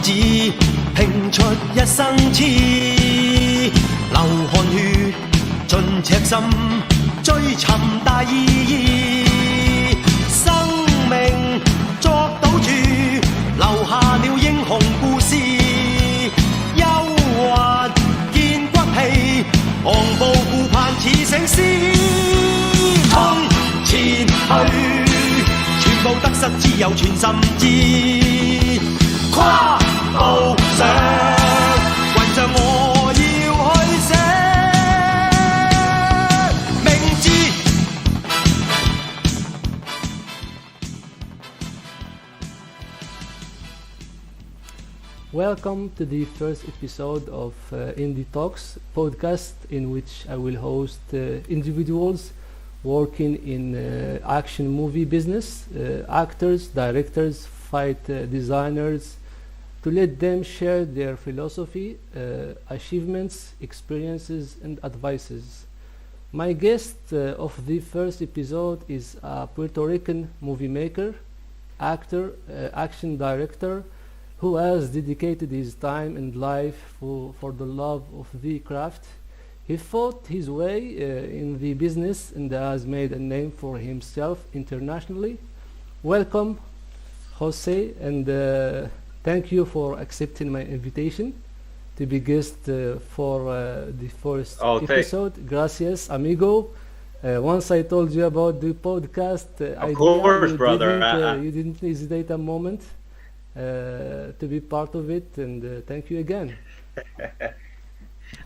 子，拼出一生痴，流汗血盡赤心，追尋大意義。生命作賭注，留下了英雄故事。憂鬱見骨氣，昂步顧盼似醒獅。衝前去，全部得失只有全心知。跨步上，雲上我要去寫名字。Welcome to the first episode of Indie Talks podcast, in which I will host individuals working in action movie business, actors, directors, fight designers, to let them share their philosophy, achievements, experiences, and advices. My guest of the first episode is a Puerto Rican movie maker, actor, action director, who has dedicated his time and life for the love of the craft. He fought his way in the business and has made a name for himself internationally. Welcome, Jose, and thank you for accepting my invitation to be guest for the first episode. Gracias, amigo. Once I told you about the podcast idea, course, brother. You didn't hesitate a moment to be part of it, and thank you again.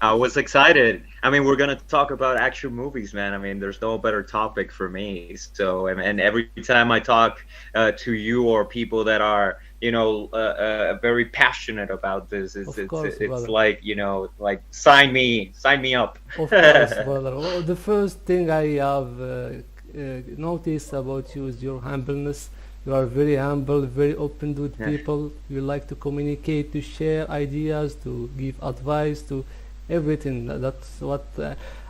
I was excited. I mean, we're going to talk about action movies, man. I mean, there's no better topic for me. So, and every time I talk to you or people that are, very passionate about this, it's like, like sign me up. Of course, brother. Well, the first thing I have noticed about you is your humbleness. You are very humble, very open with people. You like to communicate, to share ideas, to give advice, to everything. That's what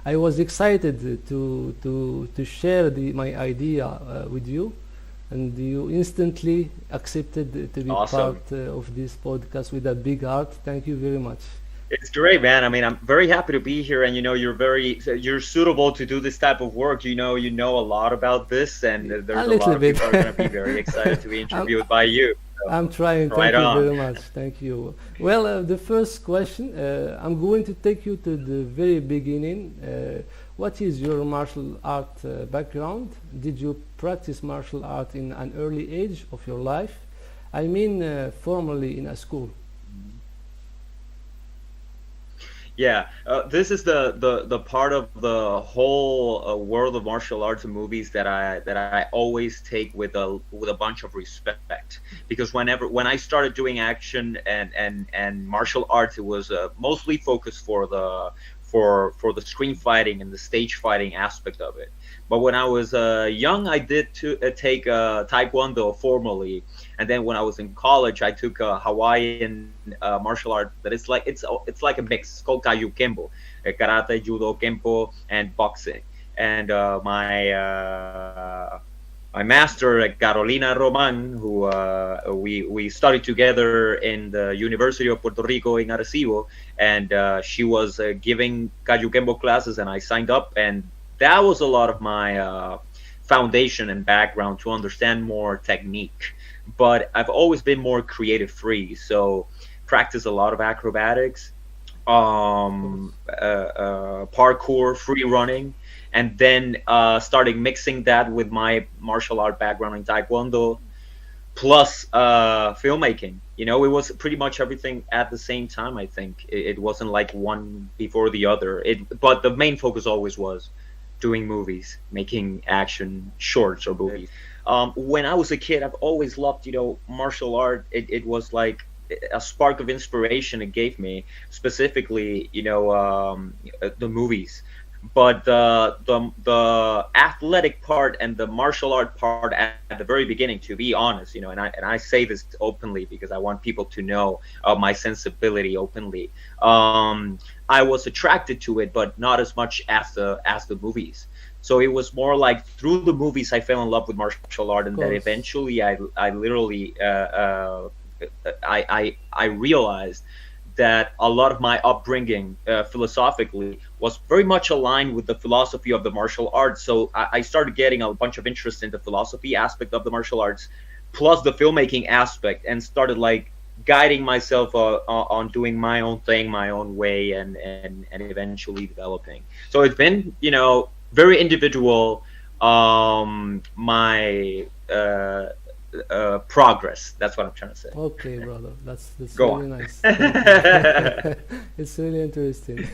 I was excited to share my idea with you, and you instantly accepted to be part of this podcast with a big heart. Thank you very much. It's great, man. I mean, I'm very happy to be here, and you're suitable to do this type of work. You know a lot about this, and there's a lot of people are going to be very excited to be interviewed by you. So, I'm trying. Thank you very much. Thank you. Well, the first question, I'm going to take you to the very beginning. What is your martial art background? Did you practice martial art in an early age of your life? I mean, formally in a school. Yeah, this is the part of the whole world of martial arts and movies that I always take with a bunch of respect, because when I started doing action and martial arts, it was mostly focused for the screen fighting and the stage fighting aspect of it. But when I was young, I did take Taekwondo formally, and then when I was in college, I took a Hawaiian martial art that it's like a mix. It's called Kaiju Kempo, karate, judo, kempo, and boxing. And my master, Carolina Roman, who we studied together in the University of Puerto Rico in Arecibo, and she was giving Kaiju Kempo classes, and I signed up, and that was a lot of my foundation and background to understand more technique. But I've always been more creative free, so practice a lot of acrobatics, parkour, free running, and then started mixing that with my martial art background in Taekwondo, plus filmmaking. It was pretty much everything at the same time. I think it wasn't like one before the other. But the main focus always was doing movies, making action shorts or movies. When I was a kid, I've always loved, martial art. It was like a spark of inspiration it gave me, specifically, the movies. But the athletic part and the martial art part at the very beginning, to be honest, and I say this openly because I want people to know my sensibility openly. I was attracted to it, but not as much as the movies. So it was more like through the movies I fell in love with martial art, and then eventually I literally I realized that a lot of my upbringing philosophically was very much aligned with the philosophy of the martial arts. So I started getting a bunch of interest in the philosophy aspect of the martial arts, plus the filmmaking aspect, and started like guiding myself on doing my own thing, my own way, and eventually developing. So it's been, very individual. My progress. That's what I'm trying to say. Okay, brother, that's Go really on. nice. Thank you. It's really interesting.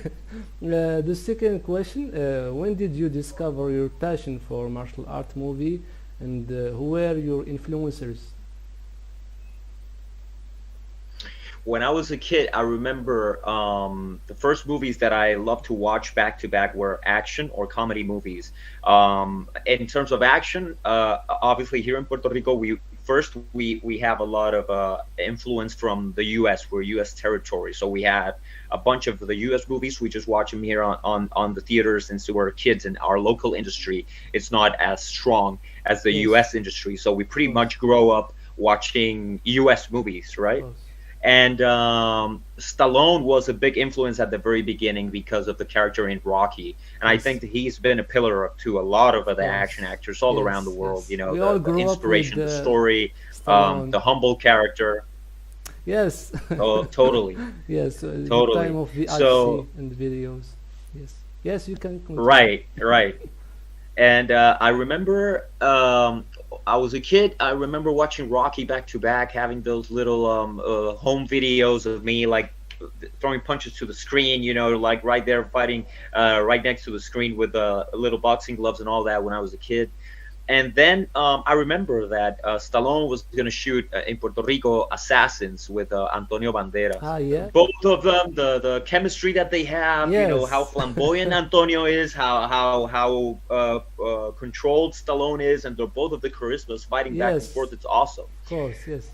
The second question: when did you discover your passion for martial art movie, and who were your influencers? When I was a kid, I remember the first movies that I loved to watch back to back were action or comedy movies. In terms of action, obviously here in Puerto Rico, we have a lot of influence from the U.S. We're U.S. territory, so we had a bunch of the U.S. movies. We just watch them here on the theaters, since we're kids in our local industry. It's not as strong as the Yes, U.S. industry, so we of pretty course, much grow up watching U.S. movies, of right? course. And Stallone was a big influence at the very beginning because of the character in Rocky, and I Yes, think that he's been a pillar to a lot of of other action course. actors all around the Yes, world. yes. We all The grew up with inspiration, the story, Stallone. the humble character. Yes, Oh, totally, yes. The time totally. of the So action and videos. Yes, yes. You can continue. right, right. And I remember I was a kid. I remember watching Rocky back to back, having those little home videos of me like throwing punches to the screen, like right there fighting right next to the screen with little boxing gloves and all that when I was a kid. And then I remember that Stallone was going to shoot in Puerto Rico Assassins with Antonio Banderas. Ah, yeah. Both of them, the chemistry that they have, how Yes. flamboyant Antonio is, how controlled Stallone is, and they're both of the charismas fighting back and Yes. forth. It's awesome. Of course. Yes.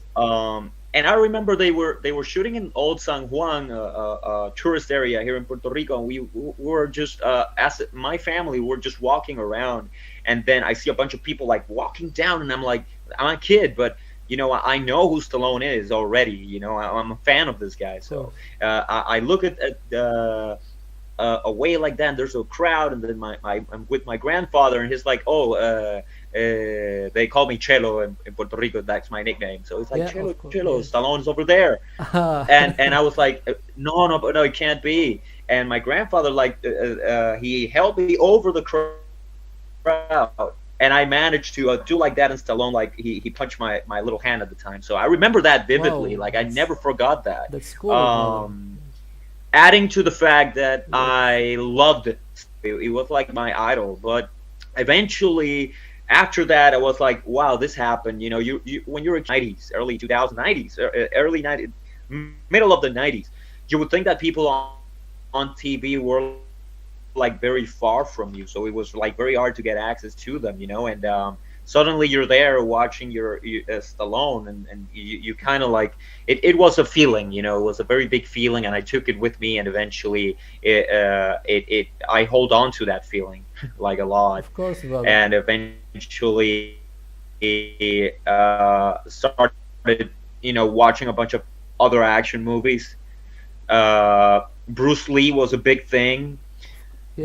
And I remember they were shooting in Old San Juan, a tourist area here in Puerto Rico, and we were just as my family were just walking around, and then I see a bunch of people like walking down, and I'm like, I'm a kid, but I know who Stallone is already. I'm a fan of this guy, Of so course. I look at a way like that, and there's a crowd, and then I'm with my grandfather, and he's like, oh, they call me Chelo in Puerto Rico. That's my nickname. So it's like, Yeah. Chelo, Of course. Chelo, Yes. Stallone's over there, Ah. and I was like, no, no, but no, it can't be. And my grandfather like he held me over the crowd, and I managed to do like that, and Stallone like he punched my little hand at the time. So I remember that vividly. Wow. Like I never forgot that. That's cool, brother. Um, Adding to the fact that Yes. I loved it. It was like my idol. But eventually, after that, I was like, wow, this happened. You when you're in the 90s, early 2000s, 90s, early 90s, middle of the 90s, you would think that people on TV were like very far from you, so it was like very hard to get access to them, and suddenly you're there watching your Stallone, and you kind of like it was a feeling, it was a very big feeling, and I took it with me, and eventually I hold on to that feeling like a lot, Of course, brother. and eventually started watching a bunch of other action movies. Bruce Lee was a big thing,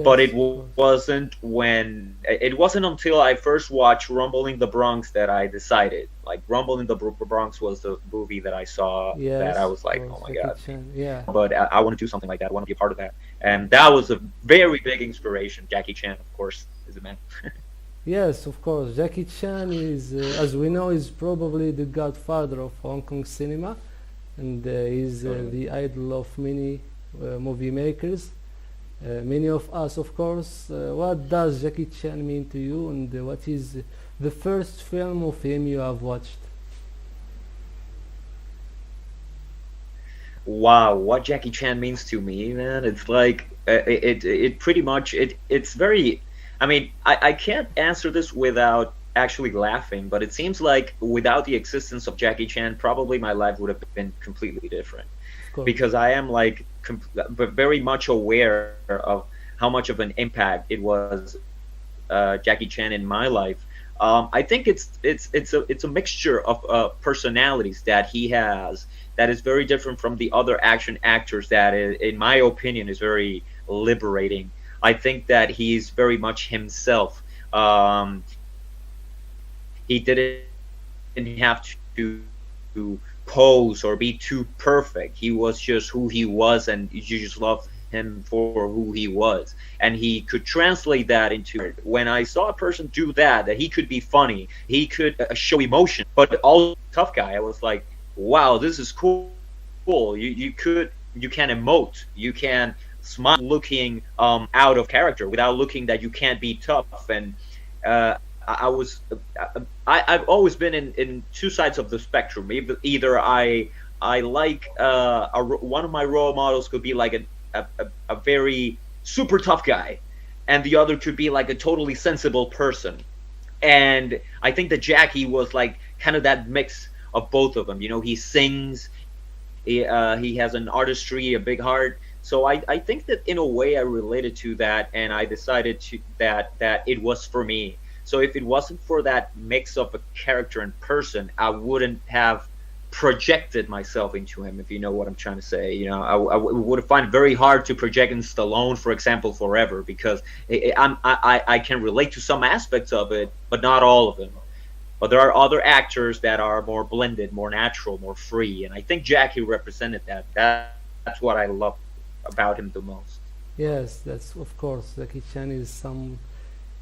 but Yes. Of course. it wasn't until I first watched Rumble in the Bronx that I decided, like, Rumble in the Bronx was the movie that I saw that I Yes. was Of like, course. oh my Jackie god, Chan. Yeah. but I want to do something like that. I want to be a part of that, and that was a very big inspiration. Jackie Chan, of course, is the man. Yes. Of course. Jackie Chan is, as we know, is probably the godfather of Hong Kong cinema, and is Totally. the idol of many movie makers. Many of us, of course. What does Jackie Chan mean to you, and what is the first film of him you have watched? Wow, what Jackie Chan means to me, man, it's like it pretty much it's very. I mean, I can't answer this without actually laughing, but it seems like without the existence of Jackie Chan, probably my life would have been completely different, Of course. because I am like but very much aware of how much of an impact it was, Jackie Chan in my life. I think it's a mixture of personalities that he has that is very different from the other action actors. That is, in my opinion, is very liberating. I think that he's very much himself. He didn't have to pose or be too perfect. He was just who he was, and you just loved him for who he was. And he could translate that into when I saw a person do that, that he could be funny, he could show emotion, but also tough guy. I was like, wow, this is cool. You can emote, you can smile, looking out of character without looking that you can't be tough. And I was I've always been in two sides of the spectrum. Either I like one of my role models could be like a very super tough guy, and the other could be like a totally sensible person. And I think that Jackie was like kind of that mix of both of them. You know, he sings, he has an artistry, a big heart. So I think that in a way I related to that, and I decided to that it was for me. So if it wasn't for that mix of a character and person, I wouldn't have projected myself into him, if you know what I'm trying to say. You know, I would find it very hard to project in Stallone, for example, forever, because I can relate to some aspects of it, but not all of them. But there are other actors that are more blended, more natural, more free, and I think Jackie represented that. That's what I love about him the most. Yes, that's of course. Jackie Chan is some.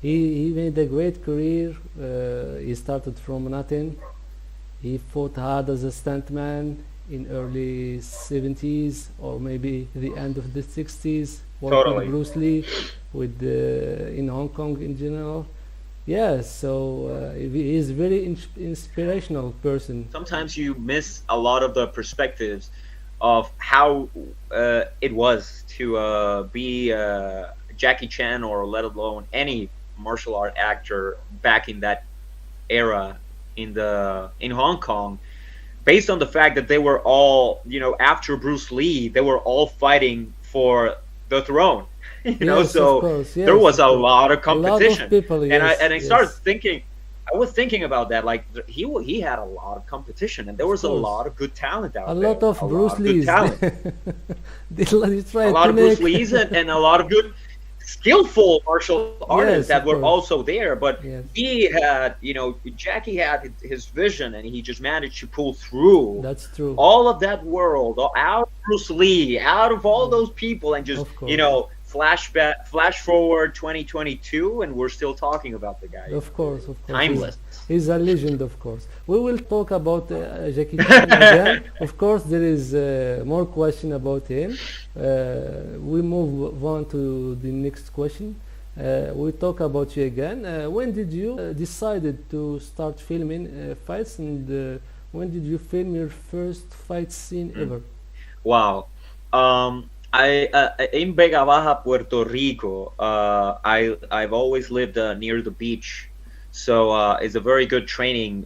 He made a great career. He started from nothing. He fought hard as a stuntman in early 70s or maybe the end of the 60s, worked with Totally. Bruce Lee, with in Hong Kong in general. Yeah, so he is very inspirational person. Sometimes you miss a lot of the perspectives of how it was to be Jackie Chan, or let alone any martial art actor back in that era in Hong Kong, based on the fact that they were all, you know, after Bruce Lee, they were all fighting for the throne. You know, Yes, of so course. there Yes, was of a course. lot of A lot of competition. people. And Yes, I started yes, thinking, I was thinking about that, like he had a lot of competition, and there of was a course. lot of good talent A out there, lot of a lot Bruce of good Lees. talent, They a tried lot to of Bruce make. Lees, and a lot of good skillful martial artists Yes, that of were course. also there. But Yes, he had, you know, Jackie had his vision, and he just managed to pull through that's true. all of that world, out of Bruce Lee, out of all those people, and just, Of you course. know, flash forward 2022, and we're still talking about the guy. Of course, of course. Timeless. He's a legend, of course. We will talk about Jackie Chan again. Of course, there is more question about him. We move on to the next question. We talk about you again. When did you decided to start filming fights, and when did you film your first fight scene ever? Wow. I in Vega Baja, Puerto Rico. I've always lived near the beach, so it's a very good training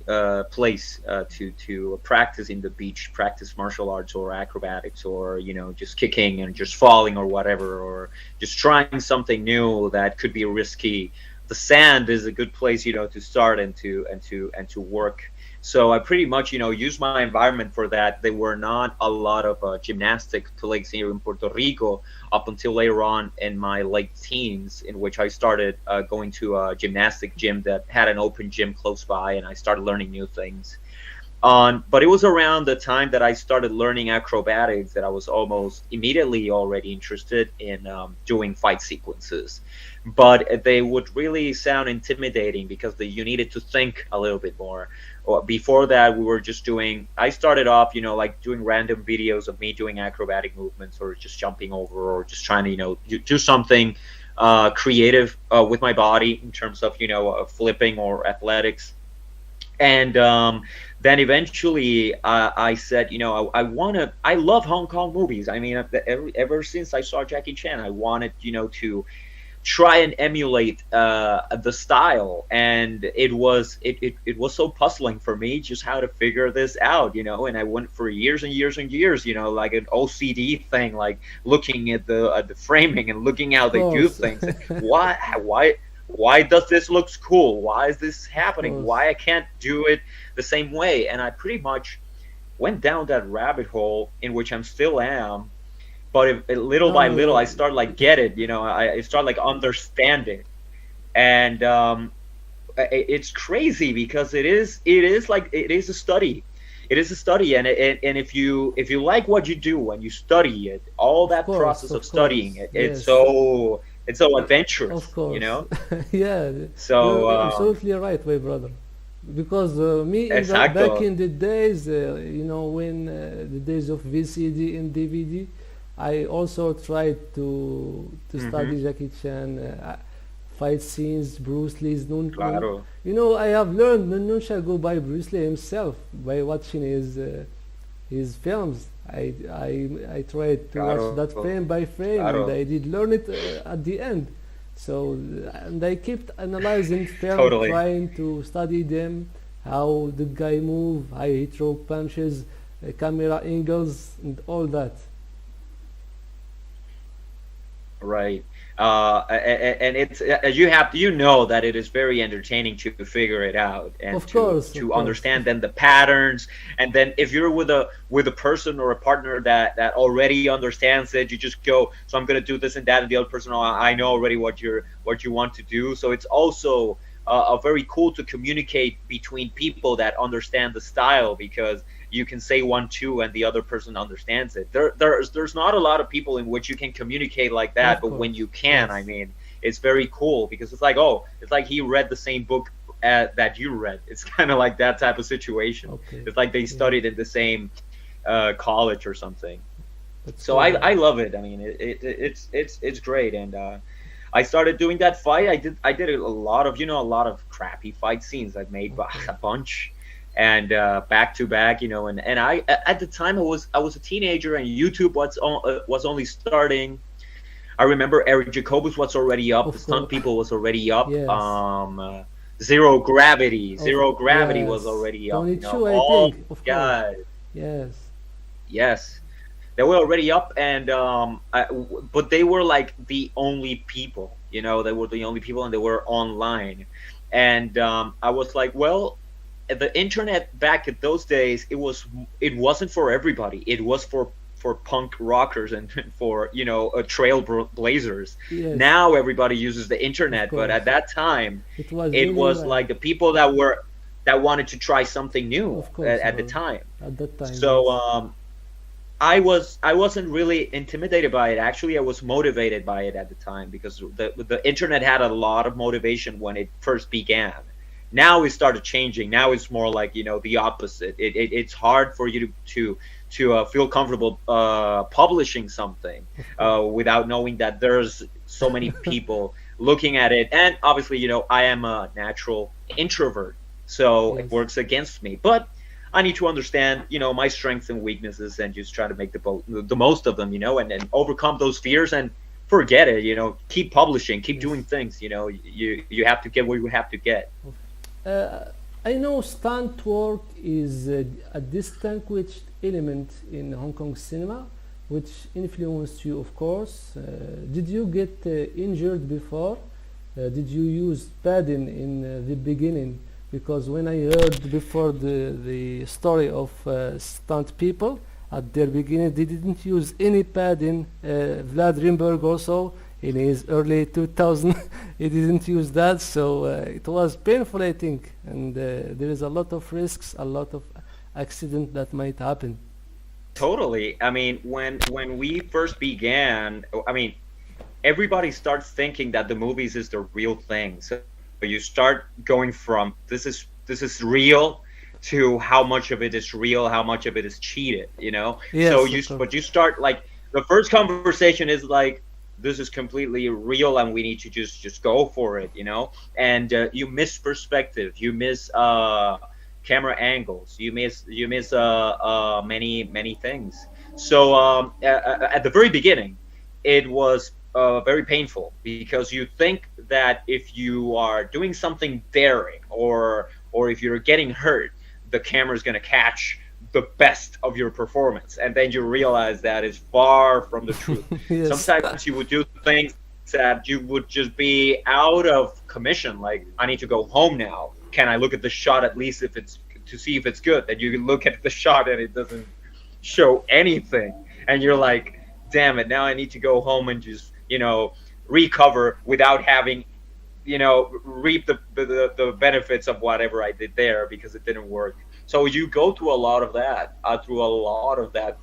place to practice in the beach, practice martial arts or acrobatics, or, you know, just kicking and just falling or whatever, or just trying something new that could be risky. The sand is a good place, you know, to start and to work. So I pretty much, you know, used my environment for that. There were not a lot of gymnastic places here in Puerto Rico up until later on in my late teens, in which I started going to a gymnastic gym that had an open gym close by, and I started learning new things. But it was around the time that I started learning acrobatics that I was almost immediately already interested in doing fight sequences. But they would really sound intimidating because you needed to think a little bit more. Or before that, we were just doing. I started off, you know, like doing random videos of me doing acrobatic movements, or just jumping over, or just trying to, you know, do something creative with my body in terms of, you know, flipping or athletics. And then eventually I said, you know, I want to. I love Hong Kong movies. I mean, ever since I saw Jackie Chan, I wanted, you know, to try and emulate the style, and it was so puzzling for me just how to figure this out, you know. And I went for years and years and years, you know, like an OCD thing, like looking at the framing and looking how Of they do course. things, and why why does this looks cool? Why is this Of happening? course. Why I can't do it the same way? And I pretty much went down that rabbit hole in which I'm still am. But little by No, little, I start like get it. I start like understanding, and it's crazy because it is a study. It is a study, and if you like what you do and you study it, all that process of of studying course, it, it's yes. so it's so Of adventurous, you course. know. Yeah, So you're absolutely right, my brother. Because me in the back exacto. in the days, when the days of VCD and DVD, I also tried to Hmm. study Jackie Chan, fight scenes, Bruce Lee's. Claro, I have learned Nun shall go by Bruce Lee himself by watching his films. I tried to watch claro, that frame by frame, claro. and I did learn it at the end. So, and I kept analyzing film, Totally. trying to study them, how the guy move, how he throw punches, camera angles, and all that. Right. And it's you know that it is very entertaining to figure it out and Of to course, understand then the patterns. And then if you're with a person or a partner that already understands it, you just go, so I'm gonna do this and that, and the other person, oh, I know already what you want to do. So it's also a very cool to communicate between people that understand the style, because you can say one two and the other person understands it. There's not a lot of people in which you can communicate like that, of but when course, you can, I yes, mean, it's very cool because it's like he read the same book that you read. It's kind of like that type of situation. okay, It's like they yeah, studied in the same college or something. that's So good. I love it. I mean, it's great. And I started doing that fight. I did a lot of a lot of crappy fight scenes. I've made Okay, a bunch, and back to back, and at the time I was a teenager, and YouTube was only starting. I remember Eric Jacobus was already up. The of Stunt course, People was already up. yes, Zero Gravity was yes, already up. 22, I All think, of course, guys, yes, yes, they were already up, and but they were like the only people. They were the only people, and they were online. And I was like, well, the internet back at those days, it wasn't for everybody. It was for punk rockers and for trailblazers. yes, Now everybody uses the of internet, but at course. that time, It was it really was rare, like the people that wanted to try something new of course, at the time. at that time, So yes. I wasn't really intimidated by it. Actually, I was motivated by it at the time because the internet had a lot of motivation when it first began. Now it started changing. Now it's more like the opposite. It's hard for you to feel comfortable publishing something Of course. without knowing that there's so many people looking at it. And obviously, I am a natural introvert, so it Yes, works against me. But I need to understand, my strengths and weaknesses, and just try to make the most of them, and overcome those fears and forget it. Keep publishing, keep doing yes. things. You have to get what you have to get. Uh, I know stunt work is a distinguished element in Hong Kong cinema, which influenced you, of course. Did you get injured before? Did you use padding in the beginning? Because when I heard before the story of stunt people, at their beginning they didn't use any padding. Vlad Rimberg also in his early 2000 he didn't use that, so it was painful, I think, and there is a lot of risks, a lot of accident that might happen. Totally. I mean, when we first began, I mean, everybody starts thinking that the movies is the real thing. So you start going from this is real to how much of it is real, how much of it is cheated. So Yes, of course. but you start like the first conversation is like, this is completely real and we need to just go for it. And you miss perspective, you miss camera angles, you miss many things. So at the very beginning, it was very painful because you think that if you are doing something daring, or if you're getting hurt, the camera is going to catch the best of your performance, and then you realize that is far from the truth. Yes. Sometimes you would do things that you would just be out of commission. Like, I need to go home now. Can I look at the shot at least if it's to see if it's good? That you look at the shot and it doesn't show anything, and you're like, damn it, now I need to go home and just, recover without having, reap the benefits of whatever I did there because it didn't work. So you go through a lot of that,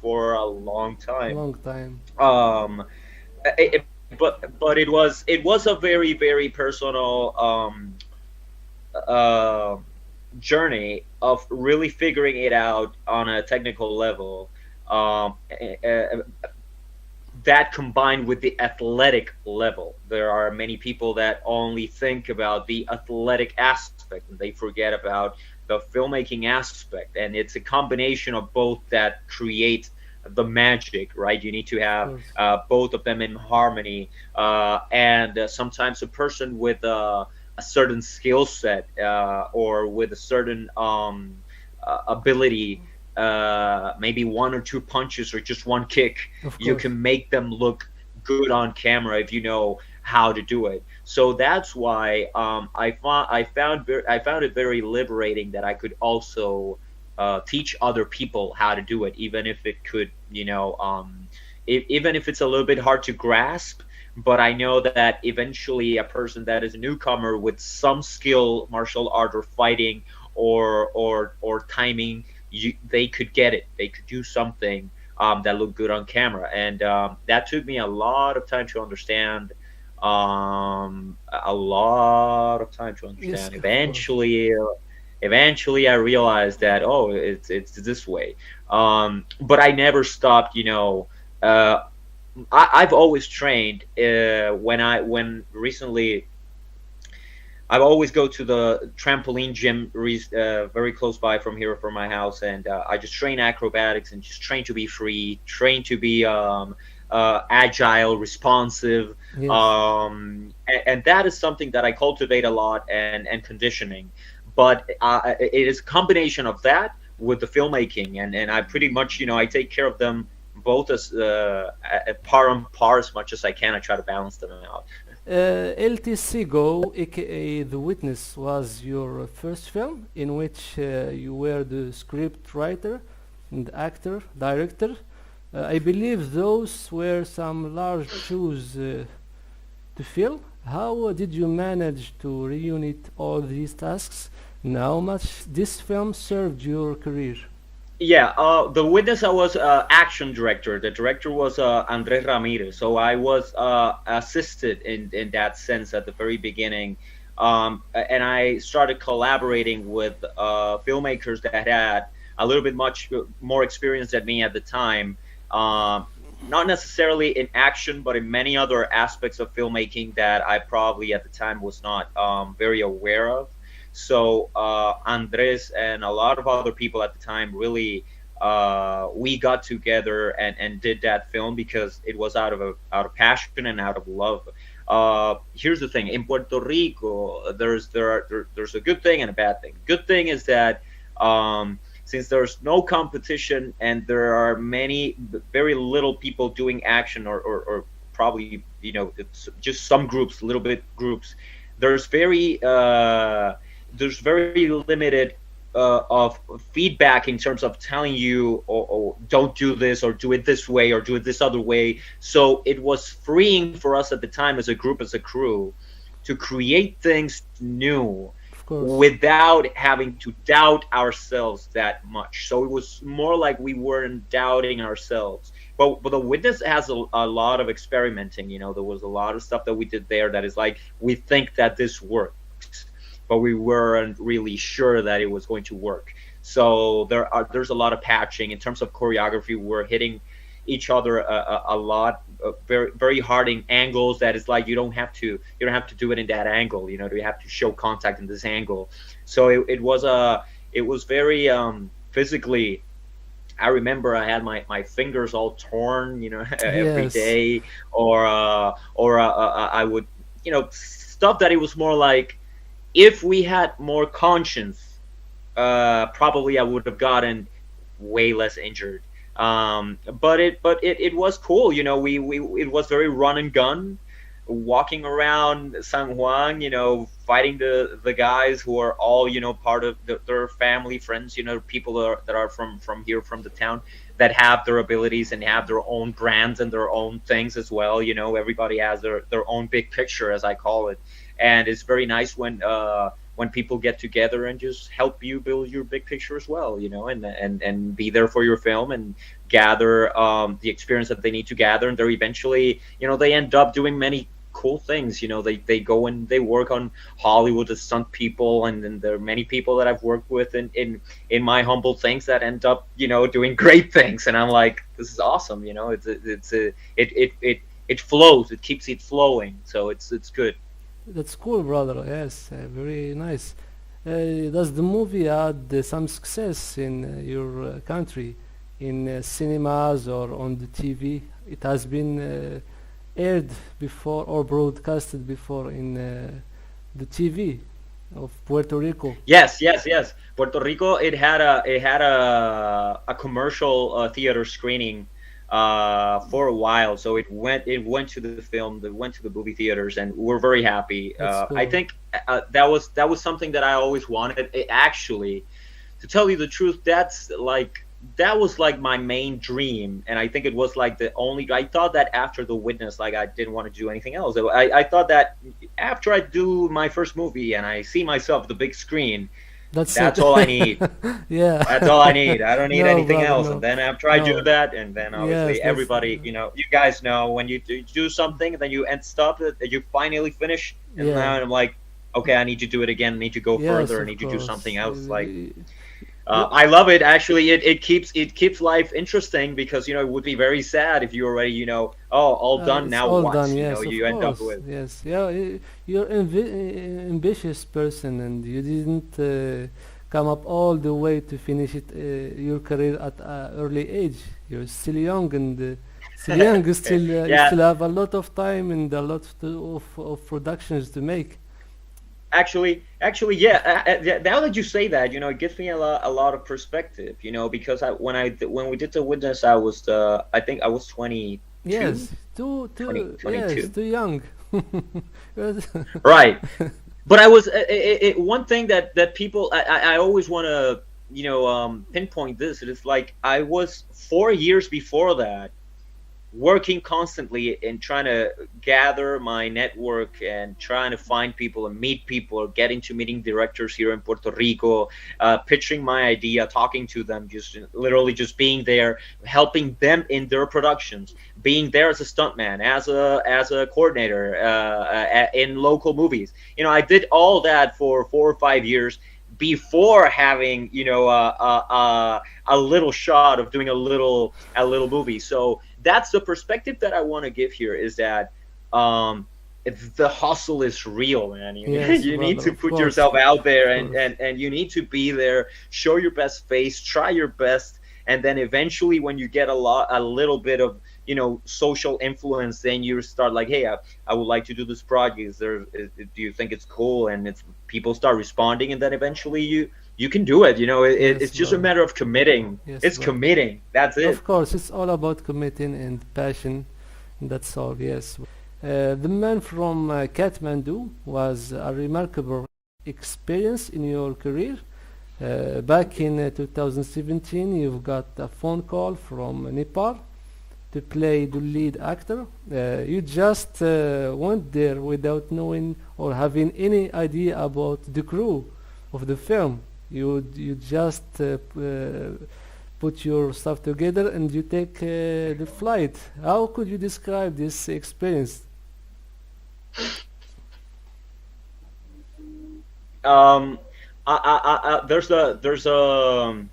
for a long time. Long time. Um, but it was a very, very personal uh, journey of really figuring it out on a technical level. That combined with the athletic level. There are many people that only think about the athletic aspect and they forget about the filmmaking aspect. And it's a combination of both that create the magic, right? You need to have both of them in harmony. And sometimes a person with a certain skill set or with a certain ability, maybe one or two punches or just one kick, you can make them look good on camera if you know how to do it. So that's why I found it very liberating that I could also teach other people how to do it, even if it could, even if it's a little bit hard to grasp. But I know that eventually a person that is a newcomer with some skill, martial art or fighting or timing, they could get it. They could do something that looked good on camera, and that took me a lot of time to understand. A lot of time to understand. Eventually, I realized that it's this way. But I never stopped. I've always trained. When recently, I always go to the trampoline gym very close by from here, from my house, and I just train acrobatics and just train to be free, train to be agile, responsive, Yes. and that is something that I cultivate a lot, and conditioning. But it is a combination of that with the filmmaking, and I pretty much, I take care of them both as at par on par as much as I can. I try to balance them out. LTC Go, aka The Witness, was your first film in which you were the script writer and actor, director. I believe those were some large shoes to fill. How did you manage to reunite all these tasks? And how much this film served your career? Yeah, the witness, I was action director. The director was Andres Ramirez. So I was assisted in that sense at the very beginning. And I started collaborating with filmmakers that had a little bit much more experience than me at the time. Not necessarily in action, but in many other aspects of filmmaking that I probably at the time was not very aware of. So Andres and a lot of other people at the time really we got together and did that film because it was out of passion and out of love. Here's the thing: in Puerto Rico, there's a good thing and a bad thing. Good thing is that since there's no competition and there are very little people doing action or probably it's just some groups, little bit groups. There's very limited of feedback in terms of telling you, or don't do this, or do it this way, or do it this other way. So it was freeing for us at the time as a group, as a crew, to create things new without having to doubt ourselves that much. So it was more like we weren't doubting ourselves. But the witness has a lot of experimenting. There was a lot of stuff that we did there that is like, we think that this works, but we weren't really sure that it was going to work. So there's a lot of patching in terms of choreography. We're hitting each other a lot, very, very hard in angles. That is like, you don't have to do it in that angle. You have to show contact in this angle. So it was very physically. I remember I had my fingers all torn, every Yes. day, or I would, stuff that it was more like, if we had more conscience, probably I would have gotten way less injured. But it was cool. We it was very run and gun. walking around San Juan, fighting the guys who are all, part of their family, friends, people that are from here, from the town, that have their abilities and have their own brands and their own things as well. Everybody has their own big picture, as I call it. And it's very nice when people get together and just help you build your big picture as well, and be there for your film and gather the experience that they need to gather. And they're eventually, they end up doing many cool things. They go and they work on Hollywood as stunt people, and then there are many people that I've worked with in my humble things that end up, doing great things. And I'm like, this is awesome. It flows, it keeps it flowing, so it's good. That's cool, brother. Yes, very nice. Does the movie had some success in your country, in cinemas or on the TV? It has been aired before or broadcasted before in the TV of Puerto Rico. Yes, yes, yes. Puerto Rico, it had a commercial theater screening for a while. So it went to the film, it went to the movie theaters, and we're very happy. That's I cool. think that was something that I always wanted. Actually, to tell you the truth, that was like my main dream, and I think it was like the only. I thought that after The Witness, like, I didn't want to do anything else. I thought that after I do my first movie and I see myself the big screen, That's that's it. all I need. Yeah. That's all I need. I don't need No, anything brother, else. no. And then after I do No. that, and then Yes, obviously that's everybody, you guys know, when you do something, and then you end stop it, and you finally finish, and yeah. now I'm like, okay, I need to do it again. I need to go Yes, further. I of need to do course. something else. Like, Yeah. I love it. Actually, it keeps life interesting, because it would be very sad if you already, oh, all done, It's now all what? done, yes, of You end up course. with. Yes, yeah, you're ambitious person, and you didn't come up all the way to finish it your career at early age. You're still young, and still young, you Yeah. still have a lot of time and a lot of productions to make. Actually, yeah. Yeah, now that you say that, it gives me a lot of perspective. Because when we did The Witness, I think I was 22, Yes, too, yes, 22. too young. Yes. Right. But I was one thing that people, I always want to, pinpoint this. It is like I was 4 years before that working constantly and trying to gather my network and trying to find people and meet people, getting to meeting directors here in Puerto Rico, pitching my idea, talking to them, just literally just being there, helping them in their productions, being there as a stuntman, as a coordinator, in local movies. I did all that for 4 or 5 years before having, a little shot of doing a little movie. So that's the perspective that I want to give here, is that the hustle is real, man. You, Yes, you need brother, to of put course, yourself out there, of and, course. and you need to be there, show your best face, try your best. And then eventually, when you get a little bit of, social influence, then you start like, hey, I would like to do this project. Do you think it's cool? And it's people start responding, and then eventually you can do it. Yes, It's just a brother. matter of committing. Yes, It's brother. committing. That's it. Of course, it's all about committing and passion. That's all, yes. The man from Kathmandu was a remarkable experience in your career. Back in 2017, you've got a phone call from Nepal to play the lead actor. You just went there without knowing or having any idea about the crew of the film. You just put your stuff together and you take the flight. How could you describe this experience? Um, there's a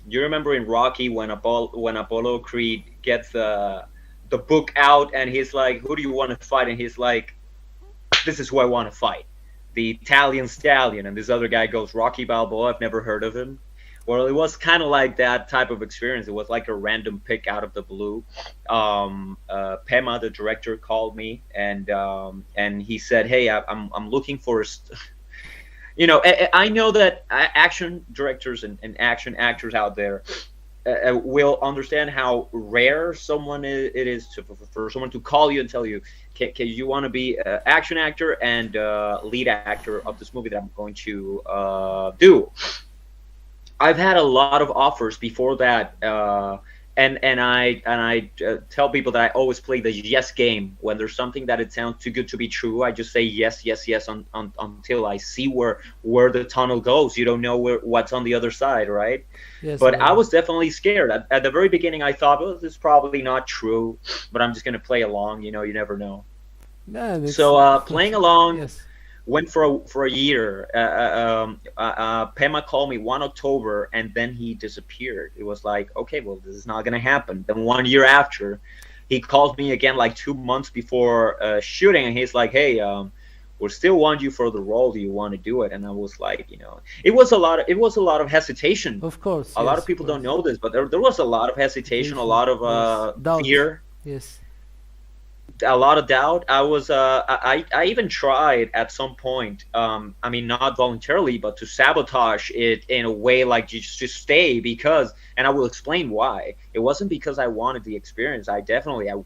you remember in Rocky when Apollo Creed gets the book out, and he's like, who do you want to fight? And he's like, this is who I want to fight, the Italian stallion. And this other guy goes, Rocky Balboa. I've never heard of him. Well, it was kind of like that type of experience. It was like a random pick out of the blue. Pema, the director, called me, and he said, hey, I'm looking for I know that action directors and action actors out there, will understand how rare it is for someone to call you and tell you, can you want to be an action actor and lead actor of this movie that I'm going to do. I've had a lot of offers before that, and I tell people that I always play the yes game. When there's something that it sounds too good to be true, I just say yes, yes, yes until I see where the tunnel goes. You don't know what's on the other side, right? Yes, But I brother. was definitely scared. At the very beginning, I thought, well, this is probably not true, but I'm just gonna play along. You never know. Man, it's So playing along yes. went for a year. Pema called me 1 October, and then he disappeared. It was like, okay, well, this is not gonna happen. Then 1 year after, he called me again, like 2 months before shooting, and he's like, hey, we still want you for the role. Do you want to do it? And I was like, it was a lot of hesitation. Of course, A lot of yes, of people don't course. know this, but there was a lot of hesitation, a Education, lot of yes. Doubt, fear, yes. a lot of doubt. I even tried at some point, I mean, not voluntarily, but to sabotage it in a way, like just to stay, because, and I will explain why. It wasn't because I wanted the experience. I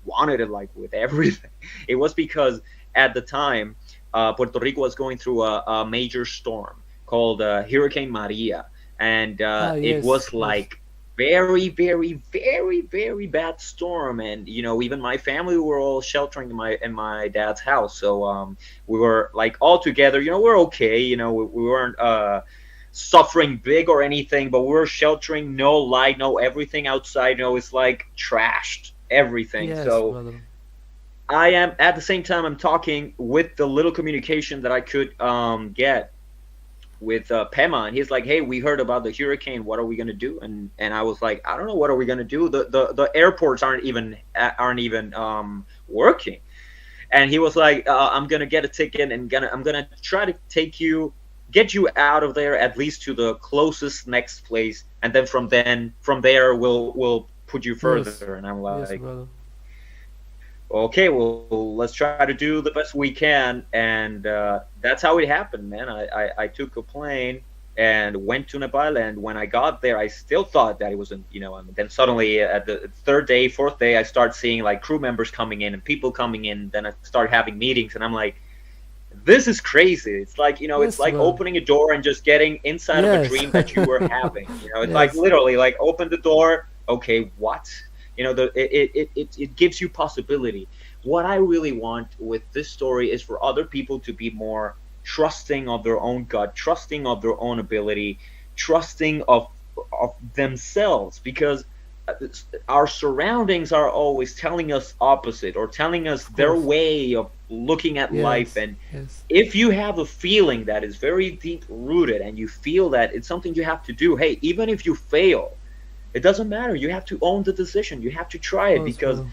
wanted it, like, with everything. It was because at the time, Puerto Rico was going through a major storm called Hurricane Maria, and it Yes, was yes. like very, very, very, very bad storm. And even my family were all sheltering in my dad's house. So we were like all together. We're okay. We weren't suffering big or anything, but we were sheltering. No light, no everything outside. It's like trashed everything. Yes, So brother. I am at the same time I'm talking with the little communication that I could get with Pema, and he's like, "Hey, we heard about the hurricane. What are we gonna do?" And I was like, "I don't know. What are we gonna do? The airports aren't even working." And he was like, "I'm gonna get a ticket and I'm gonna try to get you out of there, at least to the closest next place, and then from there we'll put you Yes, further." And I'm yes, like, brother. okay, well, let's try to do the best we can. And that's how it happened, man. I took a plane and went to Nepal. And when I got there, I still thought that it wasn't, and then suddenly at the third day, fourth day, I start seeing like crew members coming in and people coming in. Then I start having meetings, and I'm like, this is crazy. It's like, it's Yes, like brother. opening a door and just getting inside of a Yes. dream that you were having. It's like Yes. literally like open the door. Okay, what? It gives you possibility. What I really want with this story is for other people to be more trusting of their own gut, trusting of their own ability, trusting of themselves, because our surroundings are always telling us opposite, or telling us Of their course. way of looking at life. Yes. And Yes. if you have a feeling that is very deep rooted, and you feel that it's something you have to do, hey, even if you fail, it doesn't matter. You have to own the decision. You have to try Of it, course, because brother.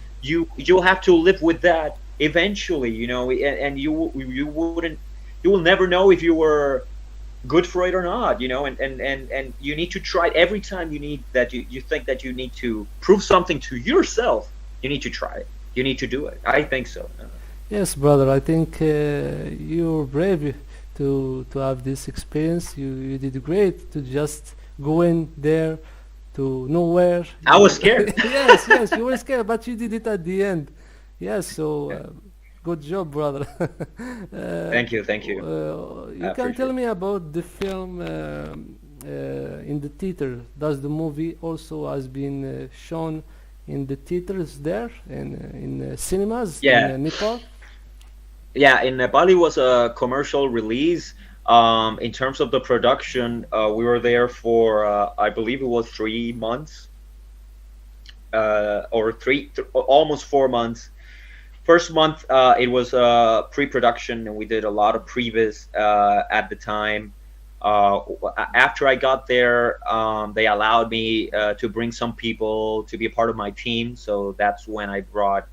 you'll have to live with that eventually. And you will never know if you were good for it or not. And you need to try it every time. You think that you need to prove something to yourself. You need to try it. You need to do it. I think so. Yes, brother. I think you're brave to have this experience. You did great to just go in there to nowhere. I was scared. Yes, yes, you were scared, but you did it at the end. Yes, so Yeah. good job, brother. Thank you. I You can appreciate tell it. me about the film in the theater. Does the movie also has been shown in the theaters there in cinemas in Yeah. Nepal? Yeah, in Nepal it was a commercial release. In terms of the production, we were there for I believe it was 3 months, or almost 4 months. First month, it was pre-production, and we did a lot of previs at the time. After I got there, they allowed me to bring some people to be a part of my team. So that's when I brought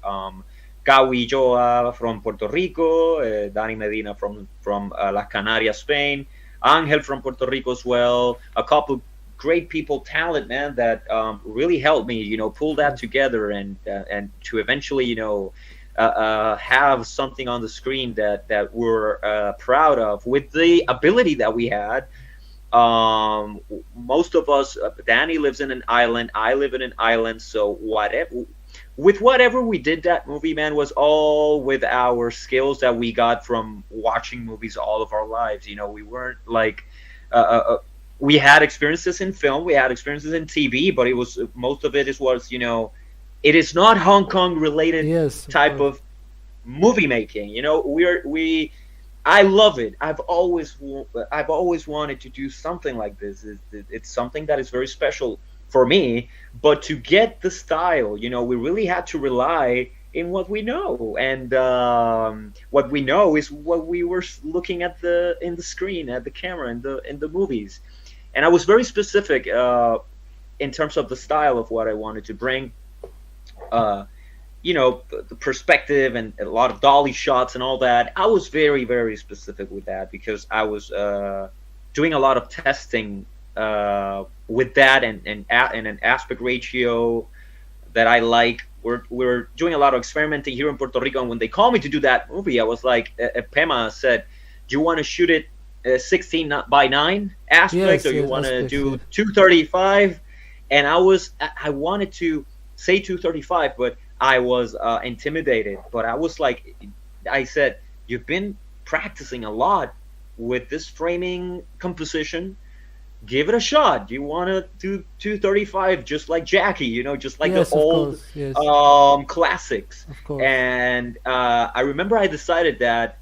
Gawi Joa from Puerto Rico, Dani Medina from Las Canarias, Spain, Angel from Puerto Rico as well. A couple great people, talent, man, that really helped me, pull that Yes, together, and to eventually, have something on the screen that we're proud of, with the ability that we had. Most of us, Danny lives in an island, I live in an island, so whatever we did, that movie, man, was all with our skills that we got from watching movies all of our lives. We weren't like uh, uh, uh, we had experiences in film, we had experiences in TV, but it was most of it is was it is not Hong Kong related Yes, of type course. of movie making. We I love it. I've always wanted to do something like this. It's something that is very special for me. But to get the style, we really had to rely in what we know, and what we know is what we were looking at the in the screen, at the camera, in the movies. And I was very specific in terms of the style of what I wanted to bring. Uh, the perspective and a lot of dolly shots and all that. I was very, very specific with that because I was doing a lot of testing with that, and an aspect ratio that I like. We're doing a lot of experimenting here in Puerto Rico, and when they called me to do that movie, I was like, Pema said, "Do you want to shoot it 16 by 9 aspect, Yes, or you yes, want to aspects, do yes. 235?" And I wanted to say 235, but I was intimidated. But I was like, I said, "You've been practicing a lot with this framing composition. Give it a shot. Do you want to do 235 just like Jackie, just like the Yes, of old course. Yes, classics?" of course. And I remember I decided that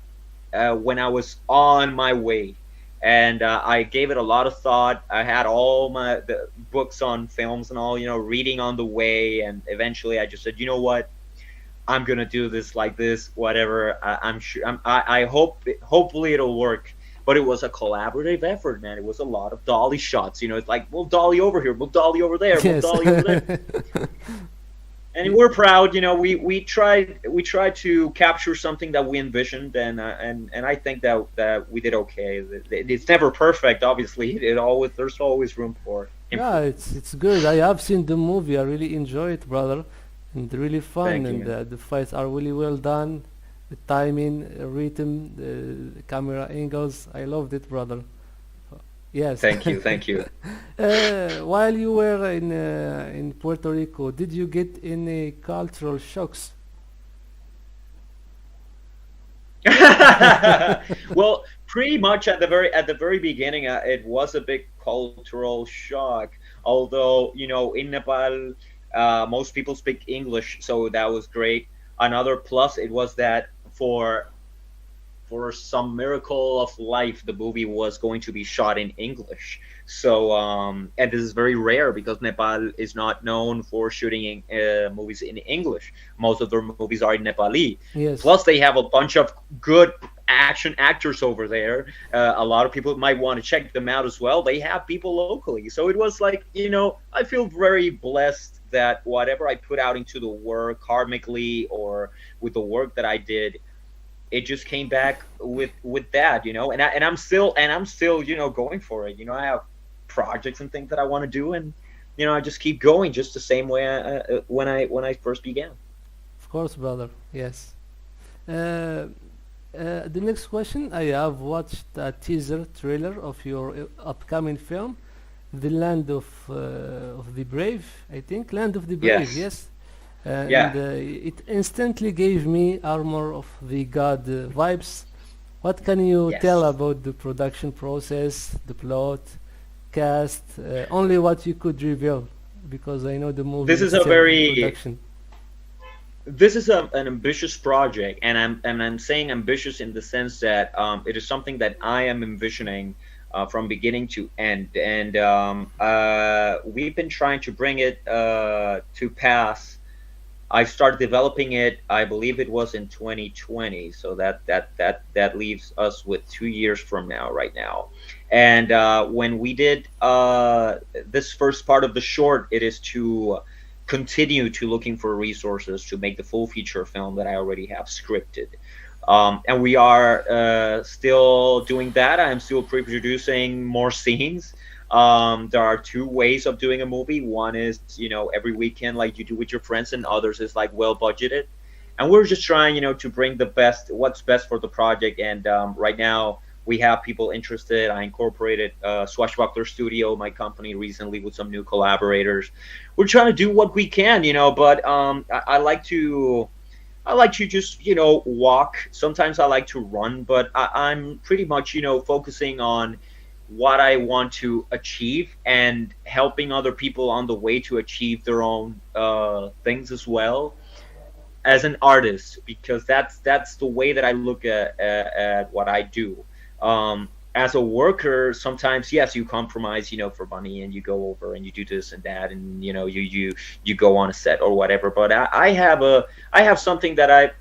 when I was on my way, and I gave it a lot of thought. I had all the books on films and all, reading on the way, and eventually I just said, "You know what? I'm gonna do this like this, whatever. I'm sure. I hope. Hopefully, it'll work." But it was a collaborative effort, man. It was a lot of dolly shots. It's like, we'll dolly over here, we'll dolly over there, we'll Yes. dolly over there, and we're proud. We tried to capture something that we envisioned, and I think that we did okay. It's never perfect, obviously. There's always room for Yeah, improvement. it's good. I have seen the movie. I really enjoy it, brother, and really fun. Thank you, And man. the fights are really well done. The timing, rhythm, camera angles. I loved it, brother. Yes. Thank you, thank you. While you were in Puerto Rico, did you get any cultural shocks? Well, pretty much at the very beginning, it was a big cultural shock. Although, in Nepal, most people speak English, so that was great. Another plus it was that for some miracle of life, the movie was going to be shot in English. So, and this is very rare because Nepal is not known for shooting movies in English. Most of their movies are in Nepali. Yes. Plus, they have a bunch of good action actors over there. A lot of people might want to check them out as well. They have people locally. So it was like, I feel very blessed that whatever I put out into the work karmically or with the work that I did, it just came back with that, and I'm still going for it. I have projects and things that I want to do, and I just keep going just the same way when I first began. Of course, brother. Yes. Uh, the next question, I have watched a teaser trailer of your upcoming film, The Land of the Brave, I think. Land of the Brave, Yes. yes. And Yeah. it instantly gave me Armor of the God vibes. What can you tell Yes. about the production process, the plot, cast? Only what you could reveal, because I know the movie This is is a still in very production. this is an ambitious project, and I'm saying ambitious in the sense that it is something that I am envisioning from beginning to end, and we've been trying to bring it to pass. I started developing it, I believe it was in 2020, so that leaves us with 2 years from now, right now. And when we did this first part of the short, it is to continue to looking for resources to make the full feature film that I already have scripted. And we are still doing that. I'm still pre-producing more scenes. There are two ways of doing a movie. One is, every weekend, like you do with your friends, and others is like well budgeted. And we're just trying, to bring what's best for the project. And right now, we have people interested. I incorporated Swashbuckler Studio, my company, recently with some new collaborators. We're trying to do what we can, but I like to just walk. Sometimes I like to run, but I'm pretty much focusing on what I want to achieve and helping other people on the way to achieve their own things as well as an artist, because that's the way that I look at what I do. As a worker, sometimes yes, you compromise, for money, and you go over and you do this and that, and you go on a set or whatever. But I have something that